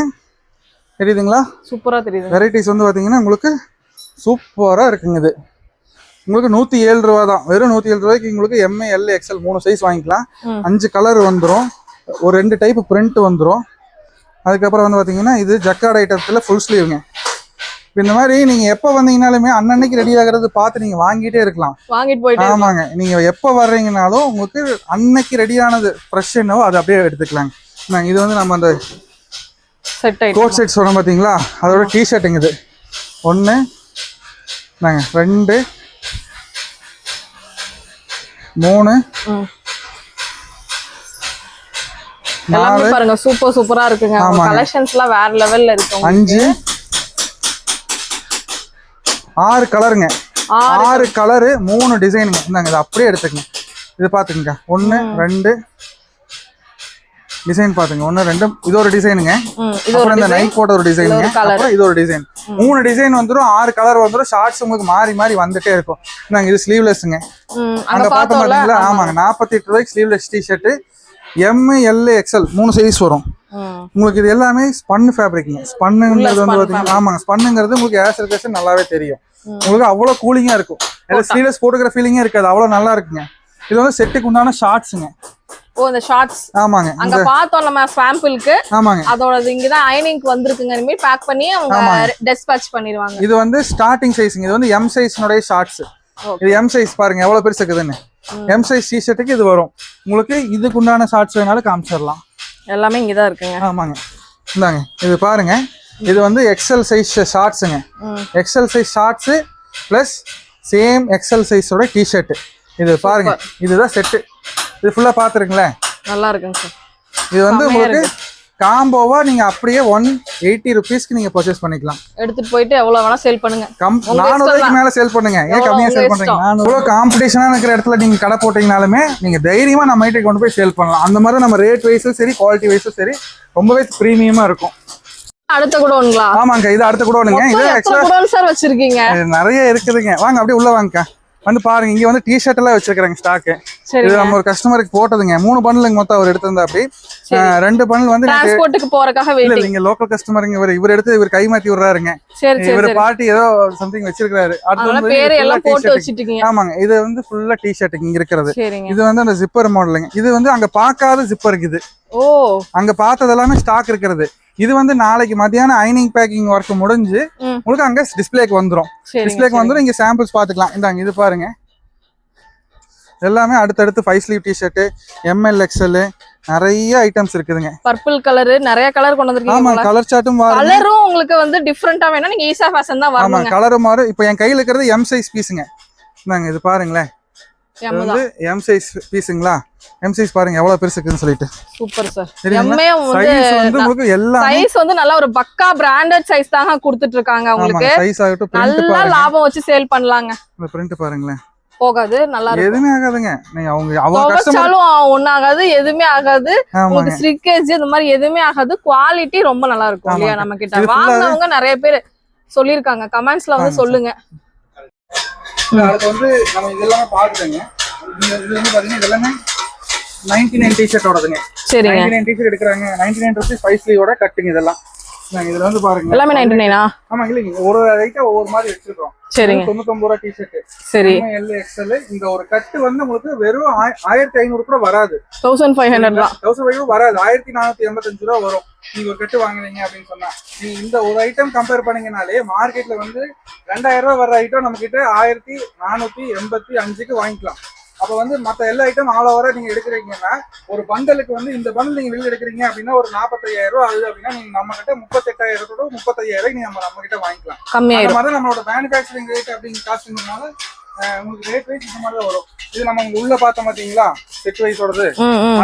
தெரியுதுங்களா. சூப்பரா தெரியுது. வெரைட்டிஸ் வந்து பாத்தீங்கன்னா உங்களுக்கு சூப்பரா இருக்குங்க. இது உங்களுக்கு 107 ரூபா தான். வெறும் 107 ரூபாய்க்கு உங்களுக்கு M L XL 3 சைஸ் வாங்கிக்கலாம். 5 கலர் வந்துரும். ஒரு 2 டைப் பிரிண்ட் வந்துரும். அதுக்கப்புறம் வந்து பாத்தீங்கன்னா இது ஜக்கார்ட் ஐட்டத்துல ஃபுல் ஸ்லீவ்ங்க. இந்த மாதிரி நீங்க எப்ப வந்தீங்கனாலுமே அன்னன்னைக்கு ரெடி ஆகிறது பார்த்து நீங்க வாங்கிட்டே இருக்கலாம். வாங்கிட்டு போயிட்டே. ஆமாங்க நீங்க எப்ப வர்றீங்கனாலும் உங்களுக்கு அன்னைக்கு ரெடியானது ஃப்ரெஷ் என்னவோ அது அப்படியே எடுத்துக்கலாங்க. இது வந்து நம்ம அந்த செட் ஐட்டம் கோட் செட் சொன்னோம் பாத்தீங்களா, அதோட டிஷர்ட்டுங்க. இது 1 2 3 4 பாருங்க. சூப்பரா இருக்குங்க. கலெக்ஷன்ஸ்லாம் வேற லெவல்ல இருக்கு. 5 6 கலருங்க. 6 கலரு 3 டிசைனுங்க. இந்தாங்க இதை அப்படியே எடுத்துக்கங்க. இது பாத்துக்கங்க 1 2 டிசைன் பாத்துங்க. 1 2 இது ஒரு டிசைனுங்க. அப்புறம் இந்த நைட் போட்ட ஒரு டிசைனுங்க. அப்புறம் இது ஒரு டிசைன். 3 டிசைன் வந்துரும். 6 கலர் வந்துரும். ஷார்ட்ஸ் உங்களுக்கு மாறி வந்துட்டே இருக்கும். இந்தாங்க இது ஸ்லீவ்லெஸ்ங்க. அங்க பார்த்தோம் பாத்தீங்களா. ஆமாங்க 48 ரூபாய்க்கு sleeveless T-shirt M L XL 3 size வரும். உங்களுக்கு இது எல்லாமே ஸ்பன் ஃபேப்ரிக்ங்க. ஸ்பன்னுங்கிறது வந்து பாத்தீங்கன்னா ஆமாங்க ஸ்பன்னுங்கிறது உங்களுக்கு ஏர் நல்லாவே தெரியும். உங்களுக்கு அவ்வளவு கூலிங்கா இருக்கும். ஸ்லீவ்லெஸ் போட்டுக்கிற ஃபீலிங்கே இருக்காது. அவ்வளவு நல்லா இருக்குங்க. இது வந்து செட்டுக்கு உண்டான ஷார்ட்ஸ்ங்க. ஓ இந்த ஷார்ட்ஸ். ஆமாங்க அங்க பார்த்தோம் நம்ம சாம்பிளுக்கு. ஆமாங்க அதோட இங்க தான் அயனிங் வந்திருக்குங்க. இந்த மாதிரி பேக் பண்ணி அவங்க டிஸ்பேட்ச் பண்ணிடுவாங்க. இது வந்து ஸ்டார்டிங் சைஸ்ங்க. இது வந்து M சைஸ்னுடைய ஷார்ட்ஸ். இது M சைஸ் பாருங்க எவ்வளவு பெருசு இருக்குதுன்னு. M சைஸ் டி-ஷர்ட்டுக்கு இது வரும். உங்களுக்கு இதுக்கு உண்டான ஷார்ட்ஸ் வேணாலும் காமிச்சிடலாம். எல்லாமே இங்க தான் இருக்குங்க. ஆமாங்க இந்தாங்க இது பாருங்க. இது வந்து XL சைஸ் ஷார்ட்ஸுங்க. XL size shorts plus same XL சைஸோட டி-ஷர்ட். இது பாருங்க இதுதான் செட்டு. இது ஃபுல்லா பாத்துருங்களேன். நல்லா இருக்குங்க சார். இது வந்து செமையா உங்களுக்கு காம்போவா நீங்க அப்படியே 180 rupeesக்கு நீங்க பர்ச்சேஸ் பண்ணிக்கலாம். எடுத்துட்டு போயிட்டு எவ்வளவு வேணா சேல் பண்ணுங்க. 400 மேல சேல் பண்ணுங்க. ஏன் கம்மியா சேல் பண்றீங்க? 400 காம்படிஷனா இருக்கிற இடத்துல நீங்க கடை போட்டீங்கனாலுமே நீங்க தைரியமா நம்ம ஐட்டை கொண்டு போய் சேல் பண்ணலாம். அந்த மாதிரி நம்ம ரேட் வைஸும் சரி குவாலிட்டி வைஸும் சரி ரொம்பவே பிரீமியமா இருக்கும். அடுத்த குடோனுங்களா? ஆமாங்க, இது அடுத்த குடோனுங்க. இது எத்தனை குடோன் சார் வச்சிருக்கீங்க? நிறைய இருக்குதுங்க. வாங்க அப்படியே உள்ள வாங்கக்கா. வந்து பாருங்க, இங்க வந்து டி-ஷர்ட் எல்லாம் வச்சிருக்காங்க ஸ்டாக்கு. இது நம்ம ஒரு கஸ்டமருக்கு போட்டதுங்க. 3 பண்டலுங்க மொத்தம் அவர் எடுத்திருந்தா. அப்படி 2 பண்டல் வந்து டிரான்ஸ்போர்ட்டுக்கு போறதுக்காக வெயிட்டிங். இல்ல லோக்கல் கஸ்டமருங்க. இவர் எடுத்து இவர் கை மாத்தி விடுறாருங்க. இவர் பார்ட்டி ஏதோ சம்திங் வச்சிருக்காரு. அதனால பேர் எல்லாம் போட்டு வச்சிட்டீங்க. ஆமாங்க, இது வந்து ஃபுல்லா டி-ஷர்ட் இங்க இருக்கிறது. இது வந்து அந்த ஜிப்பர் மாடலுங்க. இது வந்து அங்க பார்க்காத ஜிப்பர் இருக்குது. ஓ, அங்க பார்த்தது எல்லாமே ஸ்டாக் இருக்கிறது. இது வந்து நாளைக்கு மத்தியானம் ஐனிங் பேக்கிங் ஒர்க் முடிஞ்சு உங்களுக்கு அங்க டிஸ்பிளேக்கு வந்துரும். டிஸ்பிளேக்கு வந்துரும். இங்க சாம்பிள்ஸ் பாத்துக்கலாம். இந்தாங்க, இது பாருங்க. எல்லாமே அடுத்தடுத்து 5 ஸ்லீவ் டி-ஷர்ட், ML XL நிறைய ஐட்டம்ஸ் இருக்குதுங்க. பர்பிள் கலர், நிறைய கலர் கொண்டு வந்திருக்கீங்க. ஆமா, கலர் சார்ட்டும் பாருங்க. கலரும் உங்களுக்கு வந்து டிஃபரண்டா வேணா நீங்க ஈஸா ஃபேஷன் தான் வரணும். ஆமா, கலரும் மாறு. இப்போ என் கையில இருக்கிறது M சைஸ் பீஸ்ங்க. இந்தாங்க, இது பாருங்களேன். இது வந்து M சைஸ் பீஸ்ங்களா? M சைஸ் பாருங்க எவ்வளவு பெருசு இருக்குன்னு சொல்லிட்டு. Super sir. சைஸ் வந்து உங்களுக்கு எல்லா சைஸ் வந்து நல்ல ஒரு பக்கா பிராண்டட் சைஸ் தான் கொடுத்துட்டு இருக்காங்க உங்களுக்கு. சைஸ் ஆகட்டும், பிரிண்ட் நல்ல பாருங்க. லாபம் வச்சு சேல் பண்ணலாங்க. இந்த பிரிண்ட் பாருங்களேன். போகாது, நல்லா இருக்கும். எதுமே ஆகாதுங்க. நீங்க அவங்க கஸ்டமரும் ஒண்ணு ஆகாது, எதுமே ஆகாது. உங்களுக்கு ஸ்ட்ரிக்கேஜ் இந்த மாதிரி எதுமே ஆகாது. குவாலிட்டி ரொம்ப நல்லா இருக்கும் இல்லையா? நம்ம கிட்ட வாங்குனவங்க நிறைய பேர் சொல்லிருக்காங்க. கமெண்ட்ஸ்ல வந்து சொல்லுங்க. அதுக்கு வந்து நம்ம இதெல்லாம் பாத்துட்டோங்க. இது வந்து பாத்தீங்கன்னா இதெல்லாம் 99 டி-ஷர்ட்டோடதுங்க. சரிங்க, 99 டி-ஷர்ட் எடுக்கறாங்க. 99 ரூபீஸ் 5 ஸ்லீவோட கட்டுங்க. இதெல்லாம் இதுல வந்து பாருங்க எல்லாமே 99 ஆ? ஆமா, இல்லங்க, ஒரு ஐட்டம் ஒவ்வொரு மாதிரி வச்சிருக்கோம். சரிங்க, 99 ரூபாய் டி-ஷர்ட். சரி, ML XL. இந்த ஒரு கட்டு வந்து உங்களுக்கு வெறும் 1500 கூட வராது. 1500 தான். 1500 வராது. 1485 ரூபாய் வரும். நீங்க ஒரு கட்டு வாங்குனீங்க அப்படின்னு சொன்னா. நீங்க இந்த ஒரு ஐட்டம் கம்பேர் பண்ணீங்கனாலே மார்க்கெட்ல வந்து 2000 ரூபாய் வர ஐட்டம் நம்ம கிட்ட 1485க்கு வாங்கிக்கலாம். அப்ப வந்து மத்த எல்லா ஐட்டம் ஆல் ஓவரா நீங்க எடுக்கிறீங்கன்னா ஒரு பண்டலுக்கு வந்து இந்த பண்டல் நீங்க வெளில எடுக்கிறீங்க அப்படின்னா ஒரு 45000 ரூபாய் ஆகுது அப்படின்னா நீங்க நம்ம கிட்ட 38000 to 35000 நீங்க நம்ம கிட்ட வாங்கிக்கலாம். அந்த மாதிரி நம்மளோட மேனுஃபேக்சரிங் ரேட் அப்படிங்கிற காஸ்ட்னால உங்களுக்கு ரேட் வைஸ் இந்த மாதிரி தான் வரும். இது நம்ம உள்ள பார்த்தோம் பாத்தீங்களா, செட் வைஸோடது.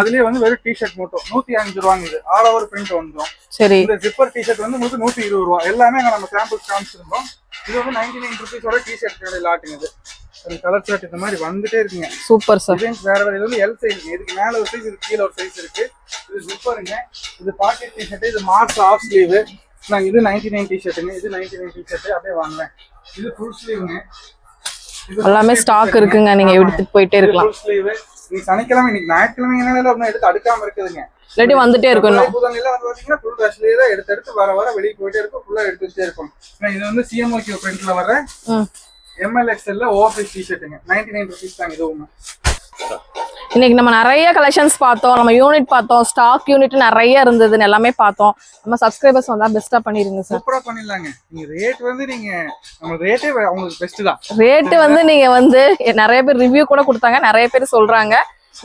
அதுலயே வந்து வெறும் டி-ஷர்ட் மட்டும் 105 ரூபாங்க. இது ஆல் ஓவர் பிரிண்ட் வந்துடும். சரி, இந்த ஜிப்பர் டி-ஷர்ட் வந்து உங்களுக்கு 120 ரூபாய். எல்லாமே நம்ம சாம்பிள்ஸ் காமிச்சிருந்தோம். இது வந்து 99 ரூபீஸோட டி-ஷர்ட் லாட்டுங்க. இது கலர் சார்ட் இந்த மாதிரி வந்துட்டே இருக்குங்க. Super sir. வேற வேற. இது வந்து L சைஸ். இதுக்கு மேல ஒரு சைஸ், இது கீழ ஒரு சைஸ் இருக்கு. இது ஜிப்பருங்க. இது பாக்கெட் டி-ஷர்ட். இது மார்க்ஸ் ஆஃப் ஸ்லீவ். இது 99 டி-ஷர்ட்டுங்க. இது 99 டி-ஷர்ட். அப்படியே வாங்குறேன். இது ஃபுல் ஸ்லீவ்ங்க. எல்லாமே ஸ்டாக் இருக்குங்க. நீங்க எடுத்துட்டு போயிட்டே இருக்கலாம். Full sleeve. நீ சனிக்கிழமை, இன்னைக்கு ஞாயிற்றுக்கிழமை என்னல ஒண்ணு எடுத்து அடுக்காம இருக்குதுங்க. இல்லாட்டி வந்துட்டே இருக்கும். புதன்ல வந்து பாத்தீங்கன்னா ஃபுல் ரஷ்லயே தான் எடுத்து வர வெளிய போயிட்டே இருக்கும். ஃபுல்லா எடுத்துட்டே இருக்கும். இது வந்து CMOQ பிரிண்ட்ல வர ML XL ஓவர் டி-ஷர்ட்டுங்க. 99 ரூபீஸ் தாங்க இதுவும். இன்னைக்கு நம்ம நிறைய கலெக்ஷன்ஸ் பார்த்தோம். நம்ம யூனிட் பார்த்தோம். ஸ்டாக் யூனிட் நிறைய இருந்ததுன்னு எல்லாமே பார்த்தோம். நம்ம சப்ஸ்கிரைபர்ஸ் வந்தா பெஸ்டா பண்ணிருங்க சார். சூப்பரா பண்ணிடலாங்க. நீங்க ரேட் வந்து நீங்க நம்ம ரேட்டே உங்களுக்கு பெஸ்ட் தான். ரேட் வந்து நீங்க வந்து நிறைய பேர் ரிவ்யூ கூட கொடுத்தாங்க. நிறைய பேர் சொல்றாங்க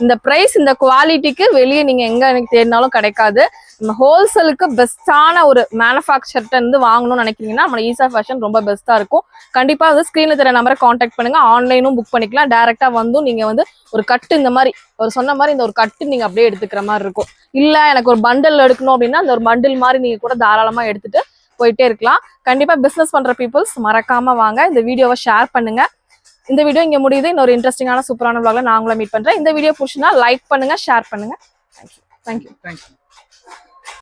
இந்த பிரைஸ் இந்த குவாலிட்டிக்கு வெளியே நீங்க எங்க எனக்கு தேடினாலும் கிடைக்காது. நம்ம ஹோல்சேலுக்கு பெஸ்டான ஒரு மேனுஃபேக்சர்ட்ட இருந்து வாங்கணும்னு நினைக்கிறீங்கன்னா நம்ம ஈஸா ஃபேஷன் ரொம்ப பெஸ்டா இருக்கும். கண்டிப்பா வந்து ஸ்கிரீன்ல தெரிய நம்பரை கான்டாக்ட் பண்ணுங்க. ஆன்லைனும் புக் பண்ணிக்கலாம். டைரக்டா வந்து நீங்க வந்து ஒரு கட்டு இந்த மாதிரி ஒரு சொன்ன மாதிரி இந்த ஒரு கட்டு நீங்க அப்படியே எடுத்துக்கிற மாதிரி இருக்கும். இல்ல எனக்கு ஒரு பண்டில் எடுக்கணும் அப்படின்னா அந்த ஒரு பண்டில் மாதிரி நீங்க கூட தாராளமா எடுத்துட்டு போயிட்டே இருக்கலாம். கண்டிப்பா பிசினஸ் பண்ற பீப்புள்ஸ் மறக்காம வாங்க. இந்த வீடியோவை ஷேர் பண்ணுங்க. இந்த வீடியோ இங்க முடியுது. இன்னொரு இன்ட்ரெஸ்டிங்கான சூப்பரான vlogல நான் உங்களை மீட் பண்றேன். இந்த வீடியோ பிடிச்சினா லைக் பண்ணுங்க, ஷேர் பண்ணுங்க. தேங்க்யூ.